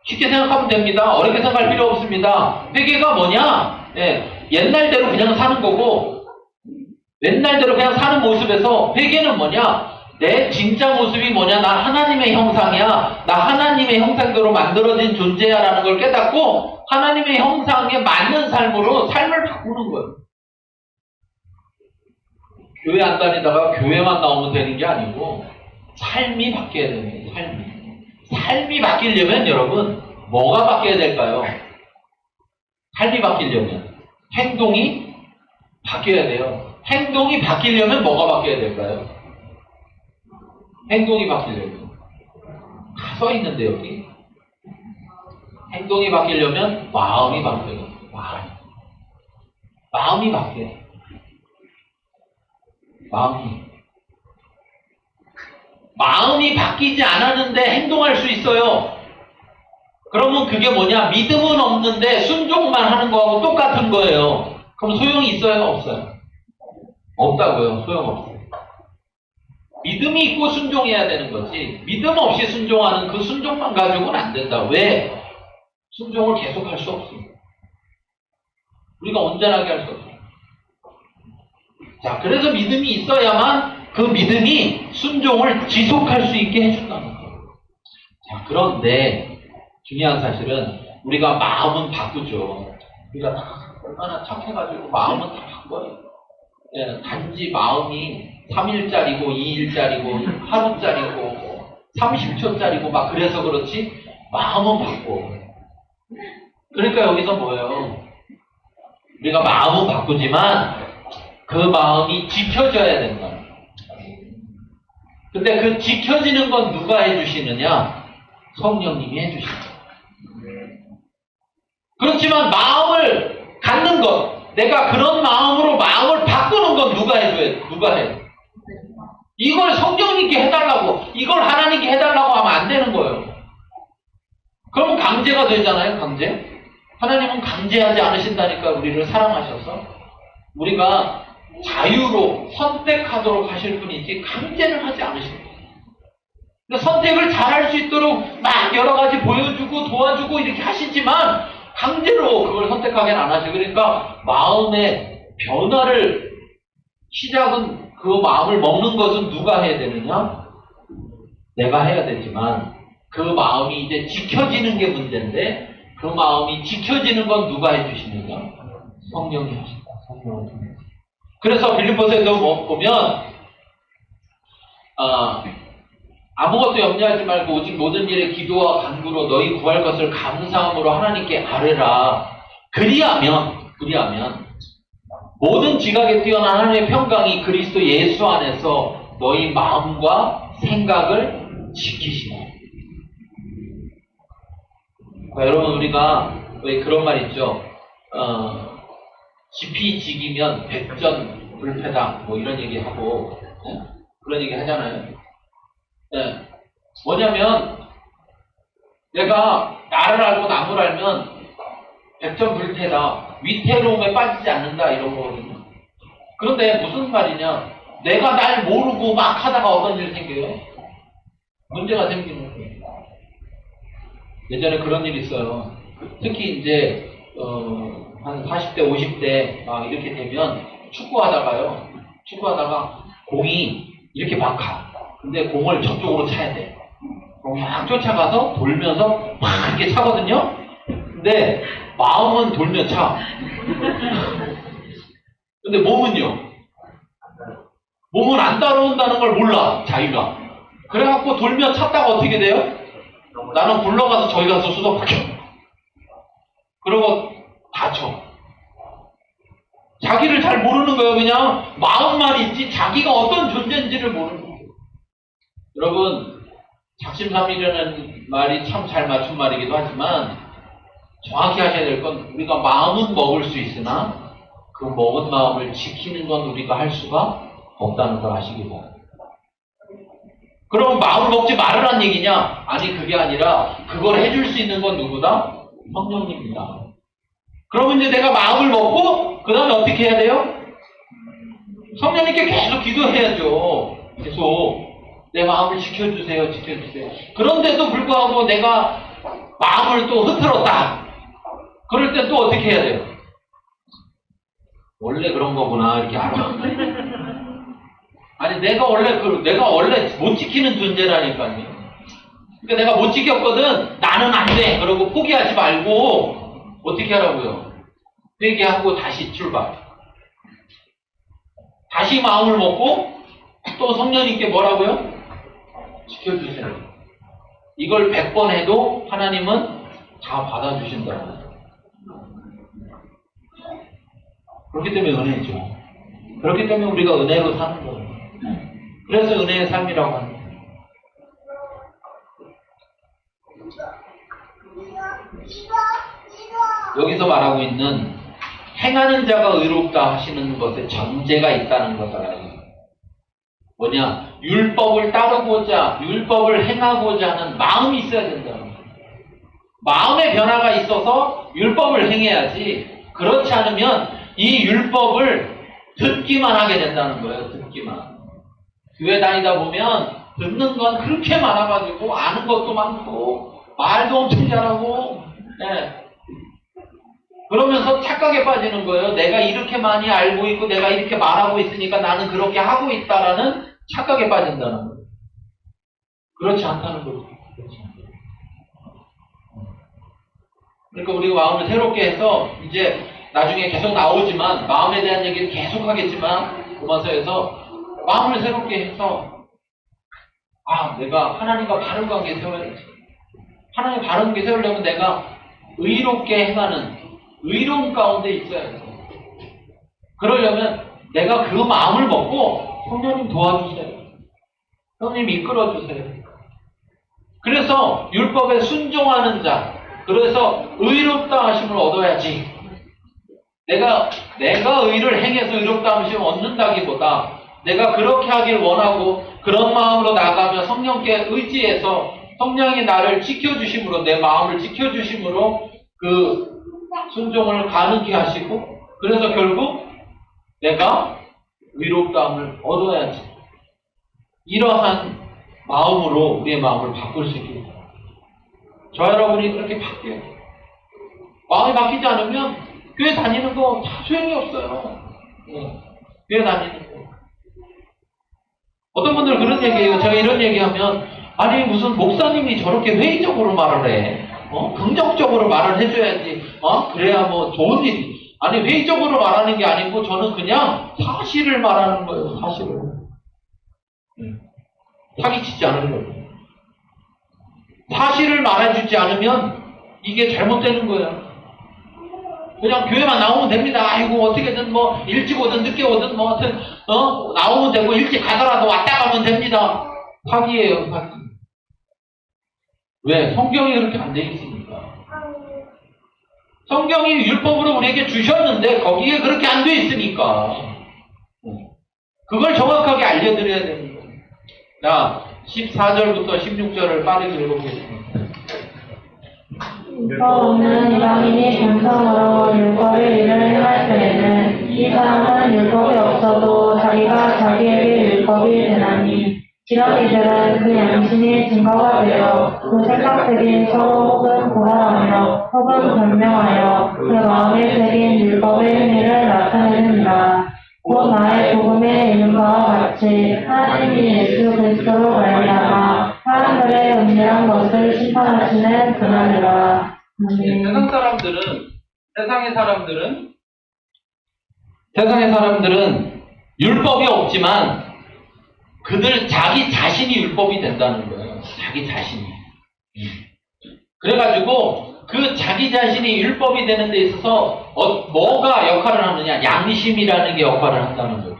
쉽게 생각하면 됩니다. 어렵게 생각할 필요 없습니다. 회개가 뭐냐? 옛날대로 그냥 사는 거고, 옛날대로 그냥 사는 모습에서 회개는 뭐냐? 내 진짜 모습이 뭐냐? 나 하나님의 형상이야. 나 하나님의 형상대로 만들어진 존재야 라는 걸 깨닫고 하나님의 형상에 맞는 삶으로 삶을 바꾸는 거예요. 교회 안 다니다가 교회만 나오면 되는 게 아니고 삶이 바뀌어야 되는 거예요. 삶이 바뀌려면 여러분 뭐가 바뀌어야 될까요? 삶이 바뀌려면 행동이 바뀌어야 돼요. 행동이 바뀌려면 뭐가 바뀌어야 될까요? 행동이 바뀌려면 다 써 있는데 여기 행동이 바뀌려면 마음이 바뀌어요. 마음이 바뀌어요. 마음이 바뀌지 않았는데 행동할 수 있어요. 그러면 그게 뭐냐? 믿음은 없는데 순종만 하는 거하고 똑같은 거예요. 그럼 소용이 있어요? 없어요? 없다고요. 소용없어요. 믿음이 있고 순종해야 되는 거지, 믿음 없이 순종하는 그 순종만 가지고는 안 된다. 왜? 순종을 계속할 수 없습니다. 우리가 온전하게 할 수 없어요. 자, 그래서 믿음이 있어야만 그 믿음이 순종을 지속할 수 있게 해준다는 거예요. 자, 그런데 중요한 사실은 우리가 마음은 바꾸죠. 우리가 얼마나 착해가지고 마음은 다 바꿔요. 예, 단지 마음이 3일짜리고 2일짜리고 하루짜리고 30초짜리고 막 그래서 그렇지 마음은 바꿔. 그러니까 여기서 뭐예요? 우리가 마음은 바꾸지만 그 마음이 지켜져야 된다. 근데 그 지켜지는 건 누가 해주시느냐? 성령님이 해주신다. 그렇지만 마음을 갖는 것, 내가 그런 마음으로 마음을 바꾸는 건 누가 해줘야, 누가 해? 이걸 성령님께 해달라고, 이걸 하나님께 해달라고 하면 안 되는 거예요. 그러면 강제가 되잖아요, 강제. 하나님은 강제하지 않으신다니까, 우리를 사랑하셔서. 우리가 자유로 선택하도록 하실 분이지 강제를 하지 않으십니다. 그러니까 선택을 잘할 수 있도록 막 여러 가지 보여주고 도와주고 이렇게 하시지만 강제로 그걸 선택하게는 안 하시고, 그러니까 마음의 변화를 시작은 그 마음을 먹는 것은 누가 해야 되느냐? 내가 해야 되지만 그 마음이 이제 지켜지는 게 문제인데 그 마음이 지켜지는 건 누가 해주시느냐? 성령이 하신다. 성령이. 그래서 빌립보서에도 보면 아무것도 염려하지 말고 오직 모든 일에 기도와 간구로 너희 구할 것을 감사함으로 하나님께 아뢰라. 그리하면 모든 지각에 뛰어난 하나님의 평강이 그리스도 예수 안에서 너희 마음과 생각을 지키시라. 여러분, 우리가 왜 그런 말 있죠? 지피지기면 백전불패다, 뭐 이런 얘기하고, 네? 그런 얘기 하잖아요. 네. 뭐냐면 내가 나를 알고 남을 알면 백전불패다, 위태로움에 빠지지 않는다, 이런 거거든요. 그런데 무슨 말이냐? 내가 날 모르고 막 하다가 어떤 일이 생겨요? 문제가 생기는 거예요. 예전에 그런 일이 있어요. 특히 이제 한 40대, 50대 막 이렇게 되면 축구하다가 공이 이렇게 막 가. 근데 공을 저쪽으로 차야 돼. 공이 막 쫓아가서 돌면서 막 이렇게 차거든요. 근데 마음은 돌면 차. 근데 몸은요? 몸은 안 따라온다는 걸 몰라, 자기가. 그래갖고 돌면 찼다가 어떻게 돼요? 나는 굴러가서 저기 가서 수석박혀. 그러고 다쳐. 자기를 잘 모르는 거예요. 그냥 마음만 있지 자기가 어떤 존재인지를 모르는 거예요. 여러분, 작심삼일이라는 말이 참 잘 맞춘 말이기도 하지만 정확히 하셔야 될 건 우리가 마음은 먹을 수 있으나 그 먹은 마음을 지키는 건 우리가 할 수가 없다는 걸 아시기 바랍니다. 그럼 마음을 먹지 말으란 얘기냐? 아니, 그게 아니라 그걸 해줄 수 있는 건 누구다? 성령님입니다. 그러면 이제 내가 마음을 먹고 그 다음에 어떻게 해야 돼요? 성령님께 계속 기도해야죠. 계속 내 마음을 지켜주세요. 그런데도 불구하고 내가 마음을 또 흐트렀다. 그럴 때 또 어떻게 해야 돼요? 원래 그런 거구나, 이렇게 알아. 아니, 내가 원래 못 지키는 존재라니까요. 그러니까 내가 못 지켰거든. 나는 안 돼. 그러고 포기하지 말고 어떻게 하라고요? 회개하고 다시 출발. 다시 마음을 먹고 또 성령님께 뭐라고요? 지켜주세요. 이걸 100번 해도 하나님은 다 받아주신다고. 그렇기 때문에 은혜죠. 그렇기 때문에 우리가 은혜로 사는 거예요. 그래서 은혜의 삶이라고 합니다. 여기서 말하고 있는 행하는 자가 의롭다 하시는 것에 전제가 있다는 것을 뭐냐? 율법을 따르고자, 율법을 행하고자 하는 마음이 있어야 된다는 거예요. 마음의 변화가 있어서 율법을 행해야지, 그렇지 않으면 이 율법을 듣기만 하게 된다는 거예요. 듣기만. 교회 다니다 보면 듣는 건 그렇게 많아가지고 아는 것도 많고 말도 엄청 잘하고, 네. 그러면서 착각에 빠지는 거예요. 내가 이렇게 많이 알고 있고 내가 이렇게 말하고 있으니까 나는 그렇게 하고 있다라는 착각에 빠진다는 거예요. 그렇지 않다는 거죠. 그러니까 우리가 마음을 새롭게 해서 이제 나중에 계속 나오지만 마음에 대한 얘기를 계속 하겠지만 로마서에서 마음을 새롭게 해서 내가 하나님과 바른 관계 세워야지. 하나님 바른 관계 세우려면 내가 의롭게 행하는 의로운 가운데 있어야 돼. 그러려면 내가 그 마음을 먹고 성령님 도와주세요. 성령님 이끌어주세요. 그래서 율법에 순종하는 자, 그래서 의롭다 하심을 얻어야지. 내가 의를 행해서 의롭다 하심을 얻는다기보다 내가 그렇게 하길 원하고 그런 마음으로 나가며 성령께 의지해서 성령이 나를 지켜주심으로 내 마음을 지켜주심으로 그 순종을 가능케 하시고 그래서 결국 내가 의롭다함을 얻어야지. 이러한 마음으로 우리의 마음을 바꿀 수 있게 됩니다. 저 여러분이 그렇게 바뀌어요. 마음이 바뀌지 않으면 교회 다니는 거 다 소용이 없어요. 교회 다니는 거. 어떤 분들은 그런 얘기해요. 제가 이런 얘기하면 아니 무슨 목사님이 저렇게 회의적으로 말을 해. 긍정적으로 말을 해줘야지. 그래야 뭐 좋은 일이. 아니 회의적으로 말하는 게 아니고 저는 그냥 사실을 말하는 거예요. 사실을. 사기치지 않은 거예요. 사실을 말해주지 않으면 이게 잘못되는 거예요. 그냥 교회만 나오면 됩니다. 아이고 어떻게든 뭐 일찍 오든 늦게 오든 뭐 하여튼 나오면 되고 일찍 가더라도 왔다 가면 됩니다. 사기예요, 사기. 왜? 성경이 그렇게 안 돼 있으니까. 성경이 율법으로 우리에게 주셨는데 거기에 그렇게 안 돼 있으니까 그걸 정확하게 알려드려야 됩니다. 자, 14절부터 16절을 빠르게 읽어보겠습니다. 율법 없는 이방인이 본성으로 율법의 일을 행할 때에는 이 사람은 율법이 없어도 자기가 자기에게 율법이 되나니 이런 이들은 그 양심이 증거가 되어 그 생각들이 서로 혹은 고발하며 혹은 변명하여 그 마음에 새긴 율법의 행위를 나타내느니라. 곧 나의 복음에 있는 바와 같이 하나님이 예수 그리스도로 말미암아 사람들의 은밀한 것을 심판하시는 그날이라. 세상의 사람들은 율법이 없지만 그들 자기 자신이 율법이 된다는 거예요. 자기 자신이. 그래가지고 그 자기 자신이 율법이 되는 데 있어서 뭐가 역할을 하느냐? 양심이라는 게 역할을 한다는 거예요.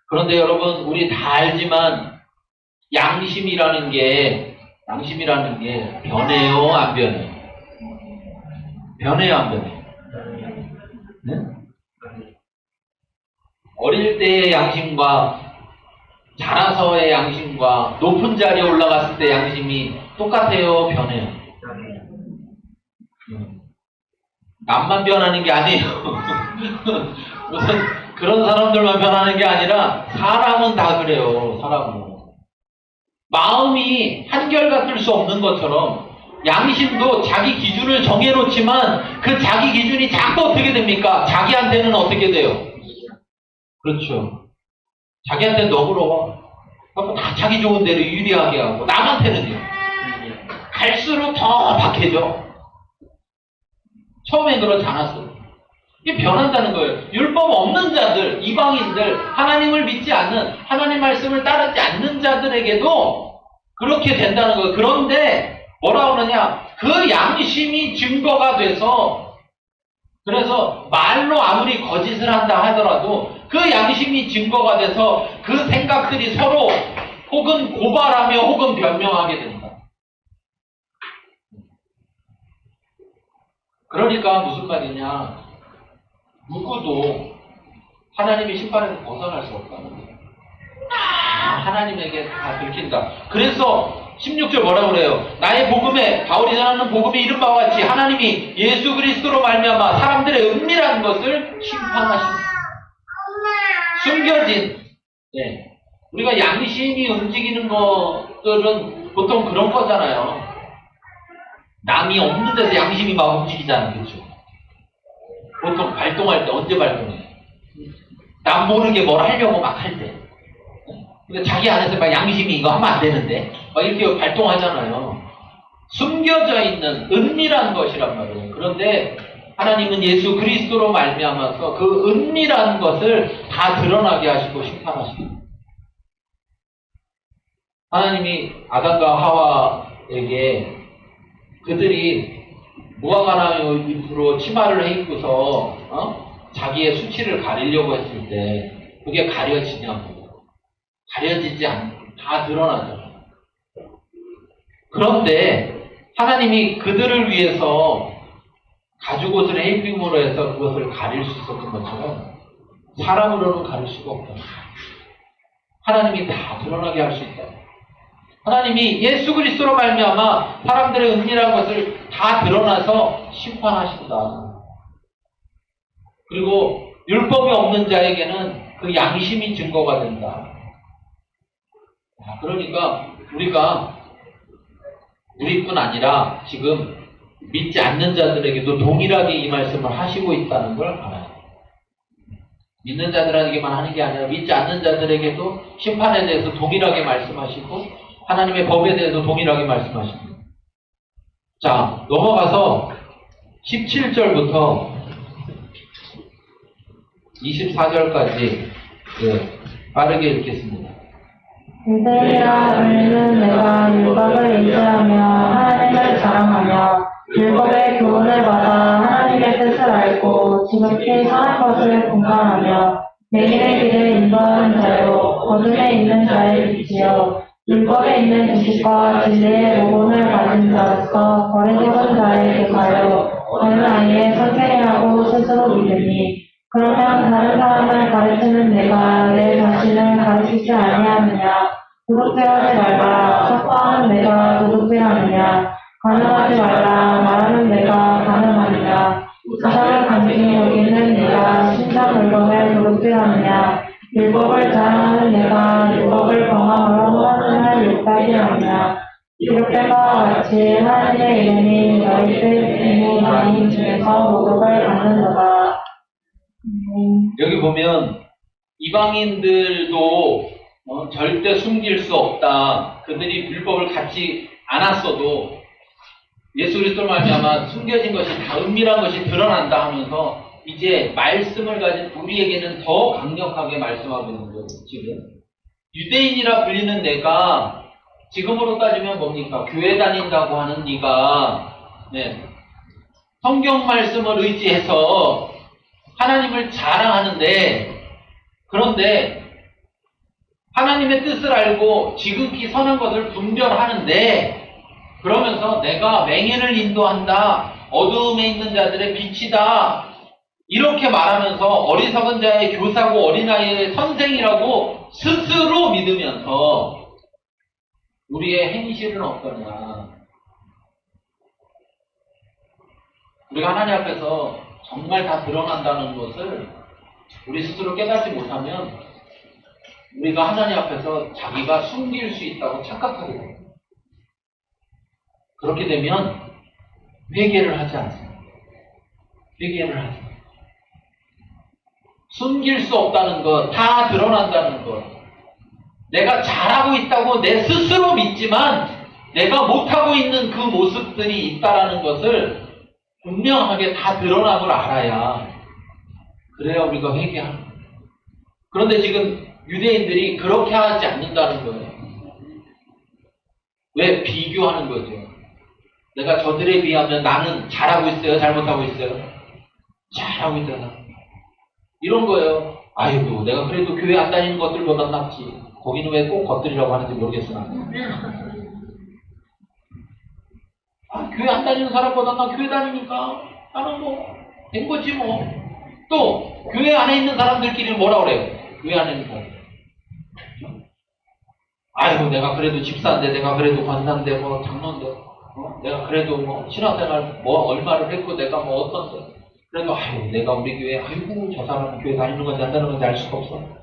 그런데 여러분 우리 다 알지만 양심이라는 게 변해요, 안 변해요? 변해요, 안 변해요? 네? 어릴 때의 양심과 자라서의 양심과 높은 자리에 올라갔을 때 양심이 똑같아요, 변해요? 남만 변하는 게 아니에요. 무슨 그런 사람들만 변하는 게 아니라 사람은 다 그래요. 사람은. 마음이 한결같을 수 없는 것처럼 양심도 자기 기준을 정해놓지만 그 자기 기준이 자꾸 어떻게 됩니까? 자기한테는 어떻게 돼요? 그렇죠. 자기한테는 너그러워. 다 자기 좋은 대로 유리하게 하고 남한테는요. 갈수록 더 박해져. 처음엔 그렇지 않았어요. 이게 변한다는 거예요. 율법 없는 자들, 이방인들, 하나님을 믿지 않는, 하나님 말씀을 따르지 않는 자들에게도 그렇게 된다는 거예요. 그런데 뭐라 그러냐? 그 양심이 증거가 돼서 그래서 말로 아무리 거짓을 한다 하더라도 그 양심이 증거가 돼서 그 생각들이 서로 혹은 고발하며 혹은 변명하게 된다. 그러니까 무슨 말이냐? 누구도 하나님의 심판에서 벗어날 수 없다는 거예요. 하나님에게 다 들킨다. 그래서 16절 뭐라고 그래요? 나의 복음에, 바울이 전하는 복음에 이른 바와 같이 하나님이 예수 그리스도로 말미암아 사람들의 은밀한 것을 심판하신다. 숨겨진, 우리가 양심이 움직이는 것들은 보통 그런 거잖아요. 남이 없는 데서 양심이 막 움직이잖아요. 그렇죠? 보통 발동할 때 언제 발동해? 남 모르게 뭘 하려고 막 할 때. 근데 자기 안에서 막 양심이 이거 하면 안 되는데 막 이렇게 발동하잖아요. 숨겨져 있는 은밀한 것이란 말이에요. 그런데 하나님은 예수 그리스도로 말미암아서 그 은밀한 것을 다 드러나게 하시고 심판하십니다. 하나님이 아담과 하와에게 그들이 무화과나무 잎으로 치마를 해 입고서 자기의 수치를 가리려고 했을 때 그게 가려지냐고. 가려지지 않고 다 드러나죠. 그런데 하나님이 그들을 위해서 가죽옷을 해 입음으로 해서 그것을 가릴 수 있었던 것처럼 사람으로는 가릴 수가 없다. 하나님이 다 드러나게 할 수 있다. 하나님이 예수 그리스도로 말미암아 사람들의 은밀한 것을 다 드러나서 심판하신다. 그리고 율법이 없는 자에게는 그 양심이 증거가 된다. 그러니까 우리가 우리뿐 아니라 지금 믿지 않는 자들에게도 동일하게 이 말씀을 하시고 있다는 걸 알아야 돼요. 믿는 자들에게만 하는 게 아니라 믿지 않는 자들에게도 심판에 대해서 동일하게 말씀하시고 하나님의 법에 대해서 동일하게 말씀하십니다. 자, 넘어가서 17절부터 24절까지 빠르게 읽겠습니다. 유대인이라 우리는 내가 율법을 의지하며 하나님을 자랑하며 율법의 교훈을 받아 하나님의 뜻을 알고 지극히 선한 것을 공감하며 맹인의 길을 인도하는 자요 어둠에 있는 자의 빛이요 율법에 있는 지식과 진리의 모본을 가진 자로서 버려진 자의 교사요 어느 나이에 선생이라고 스스로 믿으니 그러면 다른 사람을 가르치는 내가 내 자신을 가르치지 아니하느냐 도둑질하지 말라 첩하는 내가 도둑질하느냐 가늠하지 말라 말하는 내가 가늠하느냐 사람을 간직히 여기는 내가 신사물건을 도둑질하느냐 율법을 자랑하는 내가 율법을 범함으로 하느냐 율법이하느냐 이렇게와 같이 하나님의 이름이 너희들 많은 중에서 모독을 받는도다. 여기 보면 이방인들도 절대 숨길 수 없다. 그들이 율법을 갖지 않았어도 예수 그리스도로 말미암아 숨겨진 것이 다 은밀한 것이 드러난다 하면서 이제 말씀을 가진 우리에게는 더 강력하게 말씀하고 있는 거예요. 지금 유대인이라 불리는 내가 지금으로 따지면 뭡니까? 교회 다닌다고 하는 네가 성경 말씀을 의지해서 하나님을 자랑하는데 그런데 하나님의 뜻을 알고 지극히 선한 것을 분별하는데 그러면서 내가 맹인을 인도한다. 어두움에 있는 자들의 빛이다. 이렇게 말하면서 어리석은 자의 교사고 어린아이의 선생이라고 스스로 믿으면서 우리의 행실은 어떠냐. 우리가 하나님 앞에서 정말 다 드러난다는 것을 우리 스스로 깨닫지 못하면 우리가 하나님 앞에서 자기가 숨길 수 있다고 착각하게 됩니다. 그렇게 되면 회개를 하지 않습니다. 회개를 하지 않습니다. 숨길 수 없다는 것, 다 드러난다는 것. 내가 잘하고 있다고 내 스스로 믿지만 내가 못하고 있는 그 모습들이 있다라는 것을 분명하게 다 드러남을 알아야 그래야 우리가 회개하는 거예요. 그런데 지금 유대인들이 그렇게 하지 않는다는 거예요. 왜? 비교하는 거죠. 내가 저들에 비하면 나는 잘하고 있어요? 잘못하고 있어요? 잘하고 있잖아. 이런 거예요. 아이고 내가 그래도 교회 안 다니는 것들보다 낫지. 거기는 왜 꼭 것들이라고 하는지 모르겠으나 교회 안 다니는 사람보다 나 교회 다니니까 나는 된 거지 뭐. 또 교회 안에 있는 사람들끼리 뭐라 그래요? 교회 안에 있는 사람. 아이고 내가 그래도 집사인데 내가 그래도 관사인데 장로인데 내가 그래도 신앙생활 얼마를 했고 내가 어떤데 그래도 아이고 내가 우리 교회 아이고 저 사람은 교회 다니는 건지 안 다니는 건지 알 수가 없어.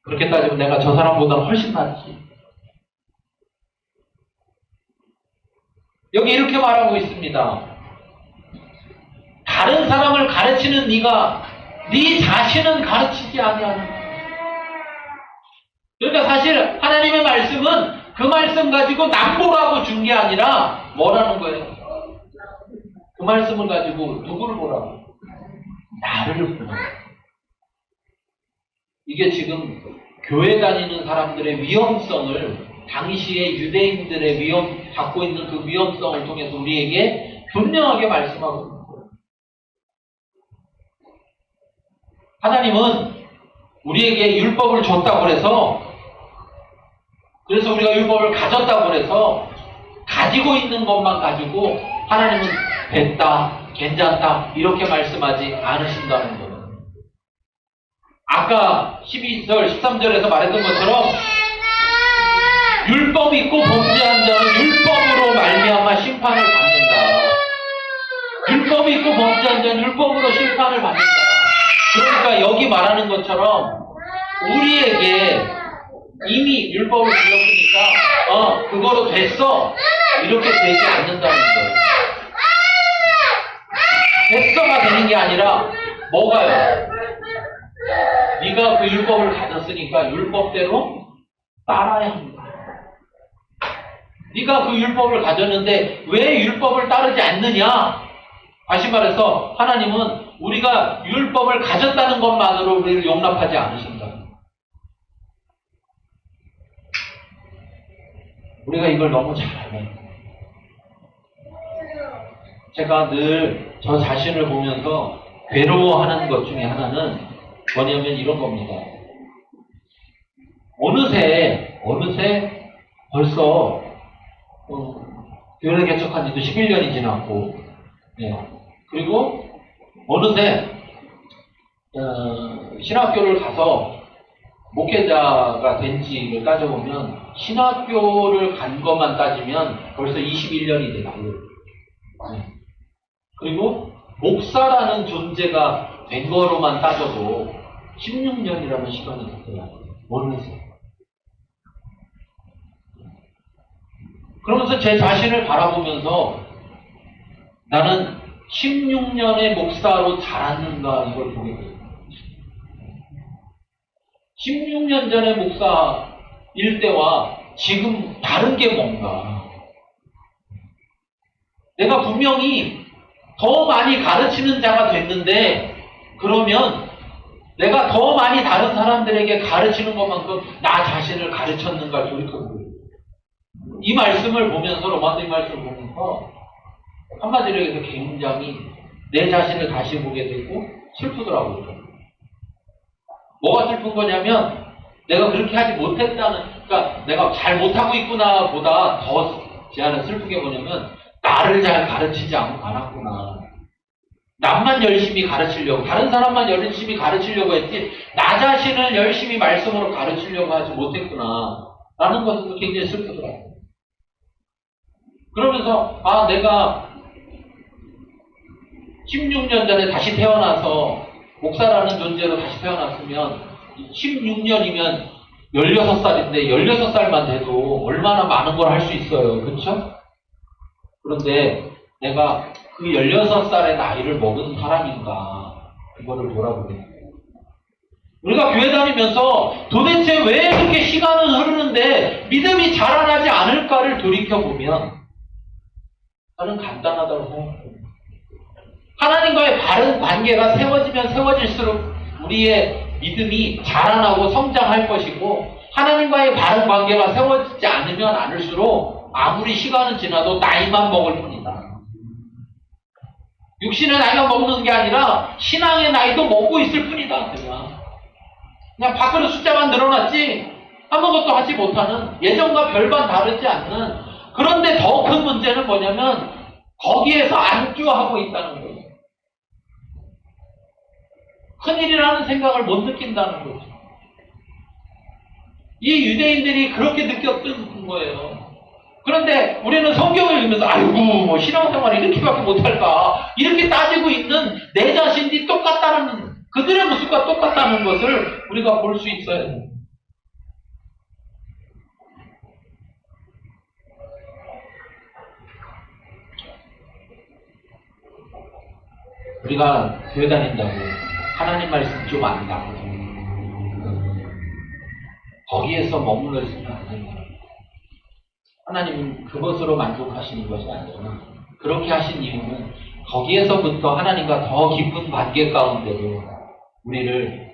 그렇게 따지면 내가 저 사람보다는 훨씬 낫지. 여기 이렇게 말하고 있습니다. 다른 사람을 가르치는 네가 네 자신은 가르치지 아니하는. 그러니까 사실 하나님의 말씀은 그 말씀 가지고 남보라고 준 게 아니라 뭐라는 거예요? 그 말씀을 가지고 누구를 보라고? 나를 보라고. 이게 지금 교회 다니는 사람들의 위험성을 당시에 유대인들의 갖고 있는 그 위험성을 통해서 우리에게 분명하게 말씀하고 있는 거예요. 하나님은 우리에게 율법을 줬다고 그래서 우리가 율법을 가졌다고 해서 가지고 있는 것만 가지고 하나님은 됐다, 괜찮다 이렇게 말씀하지 않으신다는 거예요. 아까 12절, 13절에서 말했던 것처럼 율법이 있고 범죄한 자는 율법으로 말미암아 심판을 받는다. 율법이 있고 범죄한 자는 율법으로 심판을 받는다. 그러니까 여기 말하는 것처럼 우리에게 이미 율법을 주었으니까 그거로 됐어 이렇게 되지 않는다는 거예요. 됐어가 되는 게 아니라 뭐가요? 네가 그 율법을 가졌으니까 율법대로 따라야 합니다. 네가 그 율법을 가졌는데 왜 율법을 따르지 않느냐? 다시 말해서 하나님은 우리가 율법을 가졌다는 것만으로 우리를 용납하지 않으신다. 우리가 이걸 너무 잘 알아요. 제가 늘 저 자신을 보면서 괴로워하는 것 중에 하나는 뭐냐면 이런 겁니다. 어느새 벌써 교회를 개척한 지도 11년이 지났고, 그리고 어느새 신학교를 가서 목회자가 된 지를 따져보면 신학교를 간 것만 따지면 벌써 21년이 됐고요. 그리고 목사라는 존재가 된 거로만 따져도 16년이라는 시간이 됐더라고요. 어느새. 그러면서 제 자신을 바라보면서 나는 16년의 목사로 자랐는가 이걸 보게 돼요. 16년 전의 목사일 때와 지금 다른 게 뭔가. 내가 분명히 더 많이 가르치는 자가 됐는데 그러면 내가 더 많이 다른 사람들에게 가르치는 것만큼 나 자신을 가르쳤는가 돌이켜보고 이 말씀을 보면서 로마서의 말씀을 보면서 한마디로 해서 굉장히 내 자신을 다시 보게 되고 슬프더라고요. 뭐가 슬픈 거냐면 내가 그렇게 하지 못했다는, 그러니까 내가 잘 못하고 있구나 보다 더 제 안에 슬픈 게 뭐냐면 나를 잘 가르치지 않았구나. 남만 열심히 가르치려고, 다른 사람만 열심히 가르치려고 했지 나 자신을 열심히 말씀으로 가르치려고 하지 못했구나 라는 것은 굉장히 슬프더라고요. 그러면서 내가 16년 전에 다시 태어나서 목사라는 존재로 다시 태어났으면 16년이면 16살인데 16살만 돼도 얼마나 많은 걸 할 수 있어요. 그렇죠? 그런데 내가 그 16살의 나이를 먹은 사람인가 그거를 돌아보게 돼요. 우리가 교회 다니면서 도대체 왜 그렇게 시간은 흐르는데 믿음이 자라나지 않을까를 돌이켜보면 나는 간단하다고 생각해요. 하나님과의 바른 관계가 세워지면 세워질수록 우리의 믿음이 자라나고 성장할 것이고 하나님과의 바른 관계가 세워지지 않으면 않을수록 아무리 시간은 지나도 나이만 먹을 뿐이다. 육신의 나이가 먹는 게 아니라 신앙의 나이도 먹고 있을 뿐이다. 그냥 밖으로 숫자만 늘어났지 아무것도 하지 못하는 예전과 별반 다르지 않는. 그런데 더 큰 문제는 뭐냐면 거기에서 안주하고 있다는 거예요. 큰일이라는 생각을 못 느낀다는 거죠. 이 유대인들이 그렇게 느꼈던 거예요. 그런데 우리는 성경을 읽으면서 아이고 뭐 신앙생활이 이렇게밖에 못할까 이렇게 따지고 있는 내 자신이 똑같다는, 그들의 모습과 똑같다는 것을 우리가 볼 수 있어요. 우리가 교회 다닌다고 하나님 말씀 좀 안다고 거기에서 머물러 있으면 안 된다. 하나님은 그것으로 만족하시는 것이 아니라 그렇게 하신 이유는 거기에서부터 하나님과 더 깊은 관계 가운데로 우리를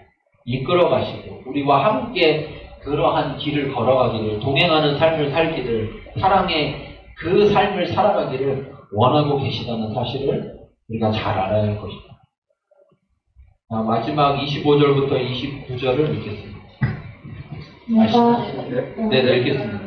이끌어 가시고 우리와 함께 그러한 길을 걸어가기를 동행하는 삶을 살기를 사랑의 그 삶을 살아가기를 원하고 계시다는 사실을 우리가 잘 알아야 할 것입니다. 마지막 25절부터 29절을 읽겠습니다. 네, 읽겠습니다.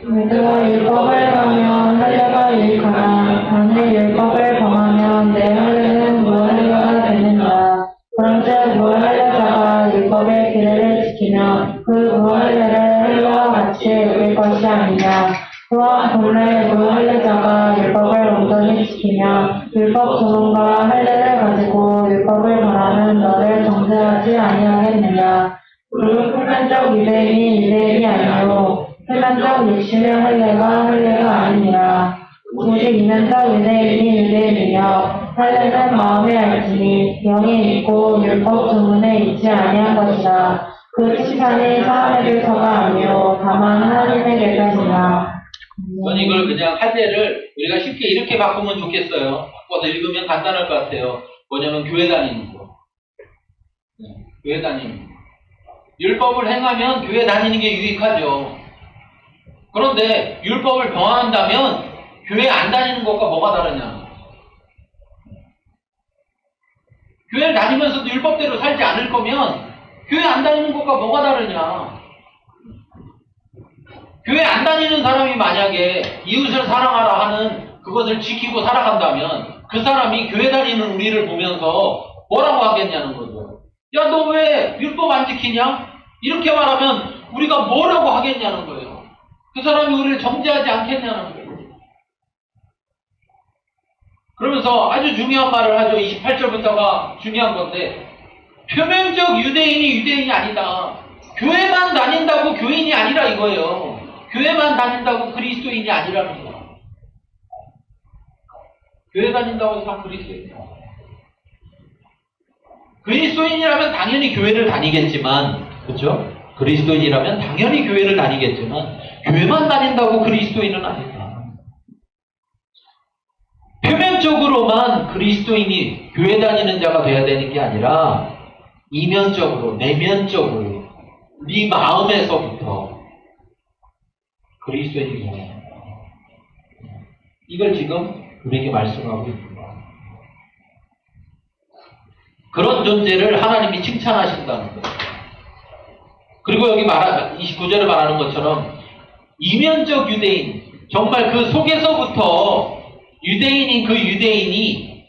내가 율법을 가면 할례가 유익하나 만일 율법을 범하면 내 할례는 무할례가 되느니라. 그런즉 무할례자가 율법의 규례를 지키며 그 무할례를 할례와 같이 여길 것이 아니냐. 또한 본래 무할례자가 율법을 온전히 지키며 율법 조문과 할례를 가지고 율법을 말하는 너를 정죄하지 아니하겠느냐. 그 표면적 유대인이 유대인이 아니요 표면적 육신의 할례가 아니니라. 오직 이면적 유대인이 유대인이며 할례는 마음에 알지니 영에 있고 율법 조문에 있지 아니한 것이라. 그 칭찬이 사람에게서가 아니요 다만 하나님에게서니라. 저는 이걸 그냥 할례를 우리가 쉽게 이렇게 바꾸면 좋겠어요. 바꿔서 읽으면 간단할 것 같아요. 뭐냐면 교회 다니는 거. 교회 다니는 거. 율법을 행하면 교회 다니는 게 유익하죠. 그런데 율법을 범한다면 교회 안 다니는 것과 뭐가 다르냐. 교회를 다니면서도 율법대로 살지 않을 거면 교회 안 다니는 것과 뭐가 다르냐. 교회 안 다니는 사람이 만약에 이웃을 사랑하라 하는 그것을 지키고 살아간다면 그 사람이 교회 다니는 우리를 보면서 뭐라고 하겠냐는 거죠. 야, 너 왜 율법 안 지키냐? 이렇게 말하면 우리가 뭐라고 하겠냐는 거예요. 그 사람이 우리를 정죄하지 않겠냐는 거예요. 그러면서 아주 중요한 말을 하죠. 28절부터가 중요한 건데 표면적 유대인이 아니다. 교회만 다닌다고 교인이 아니라 이거예요. 교회만 다닌다고 그리스도인이 아니라는 거예요. 교회 다닌다고 해서 그리스도인이야. 그리스도인이라면 당연히 교회를 다니겠지만, 그렇죠? 그리스도인이라면 당연히 교회를 다니겠지만 교회만 다닌다고 그리스도인은 아니다. 표면적으로만 그리스도인이 교회 다니는 자가 돼야 되는 게 아니라 이면적으로, 내면적으로 네 마음에서부터 그리스도인이 돼야 된다. 이걸 지금 우리에게 말씀하고 있습니다. 그런 존재를 하나님이 칭찬하신다는 거예요. 그리고 여기 29절에 말하는 것처럼 이면적 유대인, 정말 그 속에서부터 유대인인 그 유대인이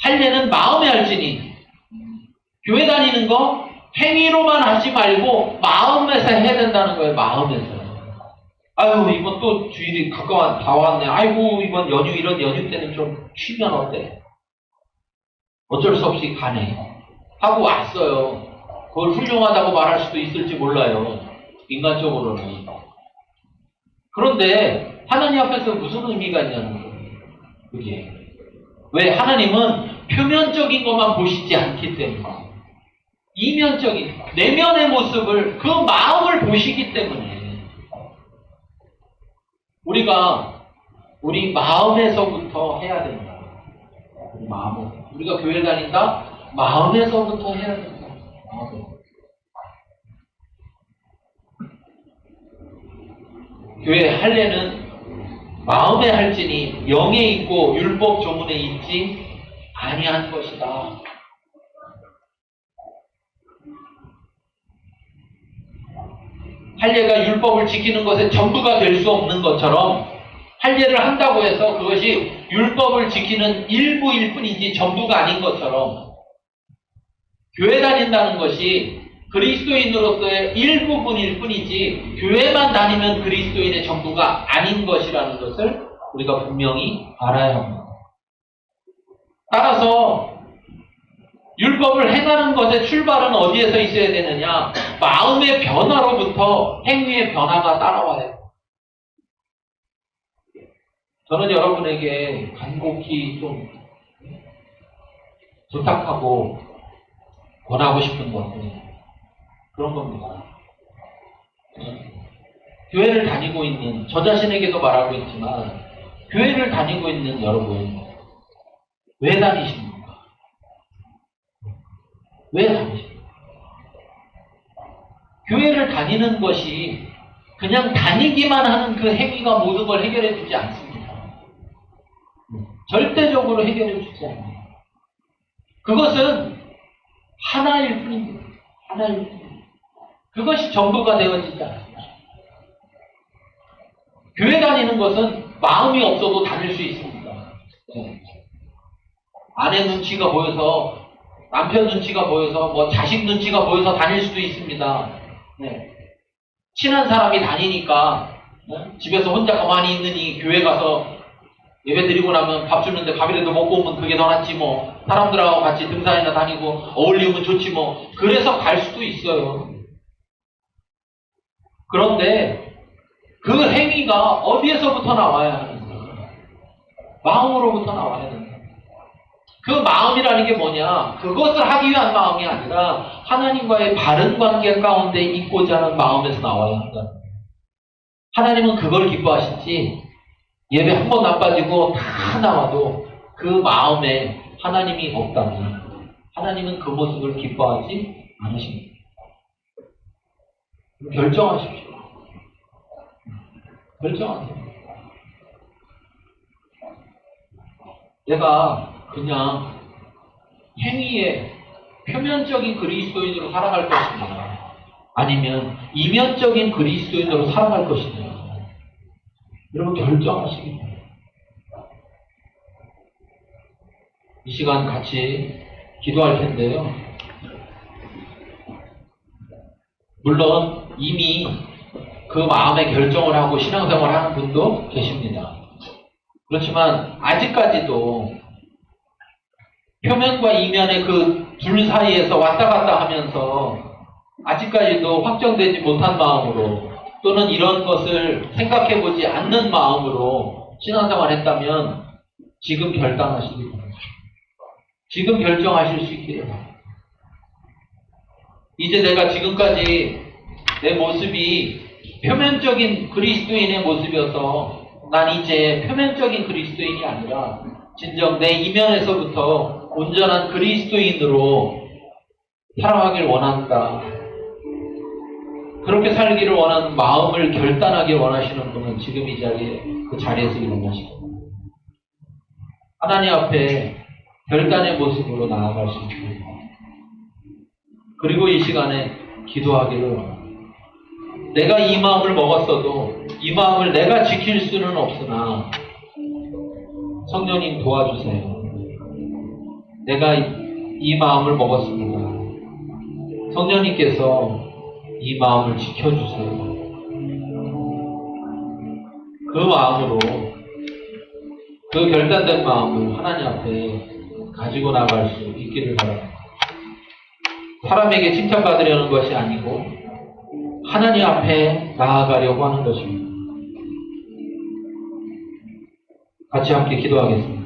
할례는 마음에 할지니 교회 다니는 거 행위로만 하지 말고 마음에서 해야 된다는 거예요. 마음에서. 아유, 이번 또 주일이 다 왔네. 아이고, 이번 이런 연휴 때는 좀 쉬면 어때? 어쩔 수 없이 가네. 하고 왔어요. 그걸 훌륭하다고 말할 수도 있을지 몰라요. 인간적으로는. 그런데 하나님 앞에서 무슨 의미가 있냐는 거예요. 그게. 왜? 하나님은 표면적인 것만 보시지 않기 때문에. 이면적인, 내면의 모습을, 그 마음을 보시기 때문에. 우리 마음에서부터 해야 된다. 우리 마음은. 우리가 교회를 다닌다? 마음에서부터 해야 된다. 교회 할례는 마음에 할지니 영에 있고 율법 조문에 있지 아니한 것이다. 할례가 율법을 지키는 것의 전부가 될 수 없는 것처럼 할례를 한다고 해서 그것이 율법을 지키는 일부일 뿐이지 전부가 아닌 것처럼 교회 다닌다는 것이 그리스도인으로서의 일부분일 뿐이지 교회만 다니면 그리스도인의 전부가 아닌 것이라는 것을 우리가 분명히 알아야 합니다. 따라서 율법을 행하는 것의 출발은 어디에서 있어야 되느냐? 마음의 변화로부터 행위의 변화가 따라와야 해요. 저는 여러분에게 간곡히 좀 부탁하고 권하고 싶은 것은 그런 겁니다. 교회를 다니고 있는, 저 자신에게도 말하고 있지만, 교회를 다니고 있는 여러분, 왜 다니십니까? 왜 다니십니까? 교회를 다니는 것이 그냥 다니기만 하는 그 행위가 모든 걸 해결해 주지 않습니다. 절대적으로 해결해 주지 않아요. 그것은 하나일 뿐입니다. 하나일 뿐입니다. 그것이 전부가 되어지지 않습니다. 교회 다니는 것은 마음이 없어도 다닐 수 있습니다. 네. 아내 눈치가 보여서, 남편 눈치가 보여서, 뭐 자식 눈치가 보여서 다닐 수도 있습니다. 네. 친한 사람이 다니니까 네? 집에서 혼자 가만히 있느니 교회 가서 예배 드리고 나면 밥 주는데 밥이라도 먹고 오면 그게 더 낫지 뭐. 사람들하고 같이 등산이나 다니고 어울리면 좋지 뭐. 그래서 갈 수도 있어요. 그런데 그 행위가 어디에서부터 나와야 하는가? 마음으로부터 나와야 된다. 그 마음이라는 게 뭐냐? 그것을 하기 위한 마음이 아니라 하나님과의 바른 관계 가운데 있고자 하는 마음에서 나와야 한다. 하나님은 그걸 기뻐하시지 예배 한 번 안 빠지고 다 나와도 그 마음에 하나님이 없다면 하나님은 그 모습을 기뻐하지 않으십니다. 결정하십시오. 결정하세요. 내가 그냥 행위에 표면적인 그리스도인으로 살아갈 것이냐 아니면 이면적인 그리스도인으로 살아갈 것이냐 여러분 결정하시기 바랍니다. 이 시간 같이 기도할 텐데요. 물론 이미 그 마음의 결정을 하고 신앙생활을 하는 분도 계십니다. 그렇지만 아직까지도 표면과 이면의 그 둘 사이에서 왔다 갔다 하면서 아직까지도 확정되지 못한 마음으로 또는 이런 것을 생각해보지 않는 마음으로 신앙생활 했다면 지금 결단하시기 바랍니다. 지금 결정하실 수 있기를 바랍니다. 이제 내가 지금까지 내 모습이 표면적인 그리스도인의 모습이어서 난 이제 표면적인 그리스도인이 아니라 진정 내 이면에서부터 온전한 그리스도인으로 살아가길 원한다. 그렇게 살기를 원하는 마음을 결단하길 원하시는 분은 지금 이 자리에 그 자리에서 일어나시고 하나님 앞에 결단의 모습으로 나아갈 수 있습니다. 그리고 이 시간에 기도하기를 원합니다. 내가 이 마음을 먹었어도 이 마음을 내가 지킬 수는 없으나 성령님 도와주세요. 내가 이 마음을 먹었습니다. 성령님께서 이 마음을 지켜주세요. 그 마음으로 그 결단된 마음을 하나님 앞에 가지고 나갈 수 있기를 바랍니다. 사람에게 칭찬받으려는 것이 아니고 하나님 앞에 나아가려고 하는 것입니다. 같이 함께 기도하겠습니다.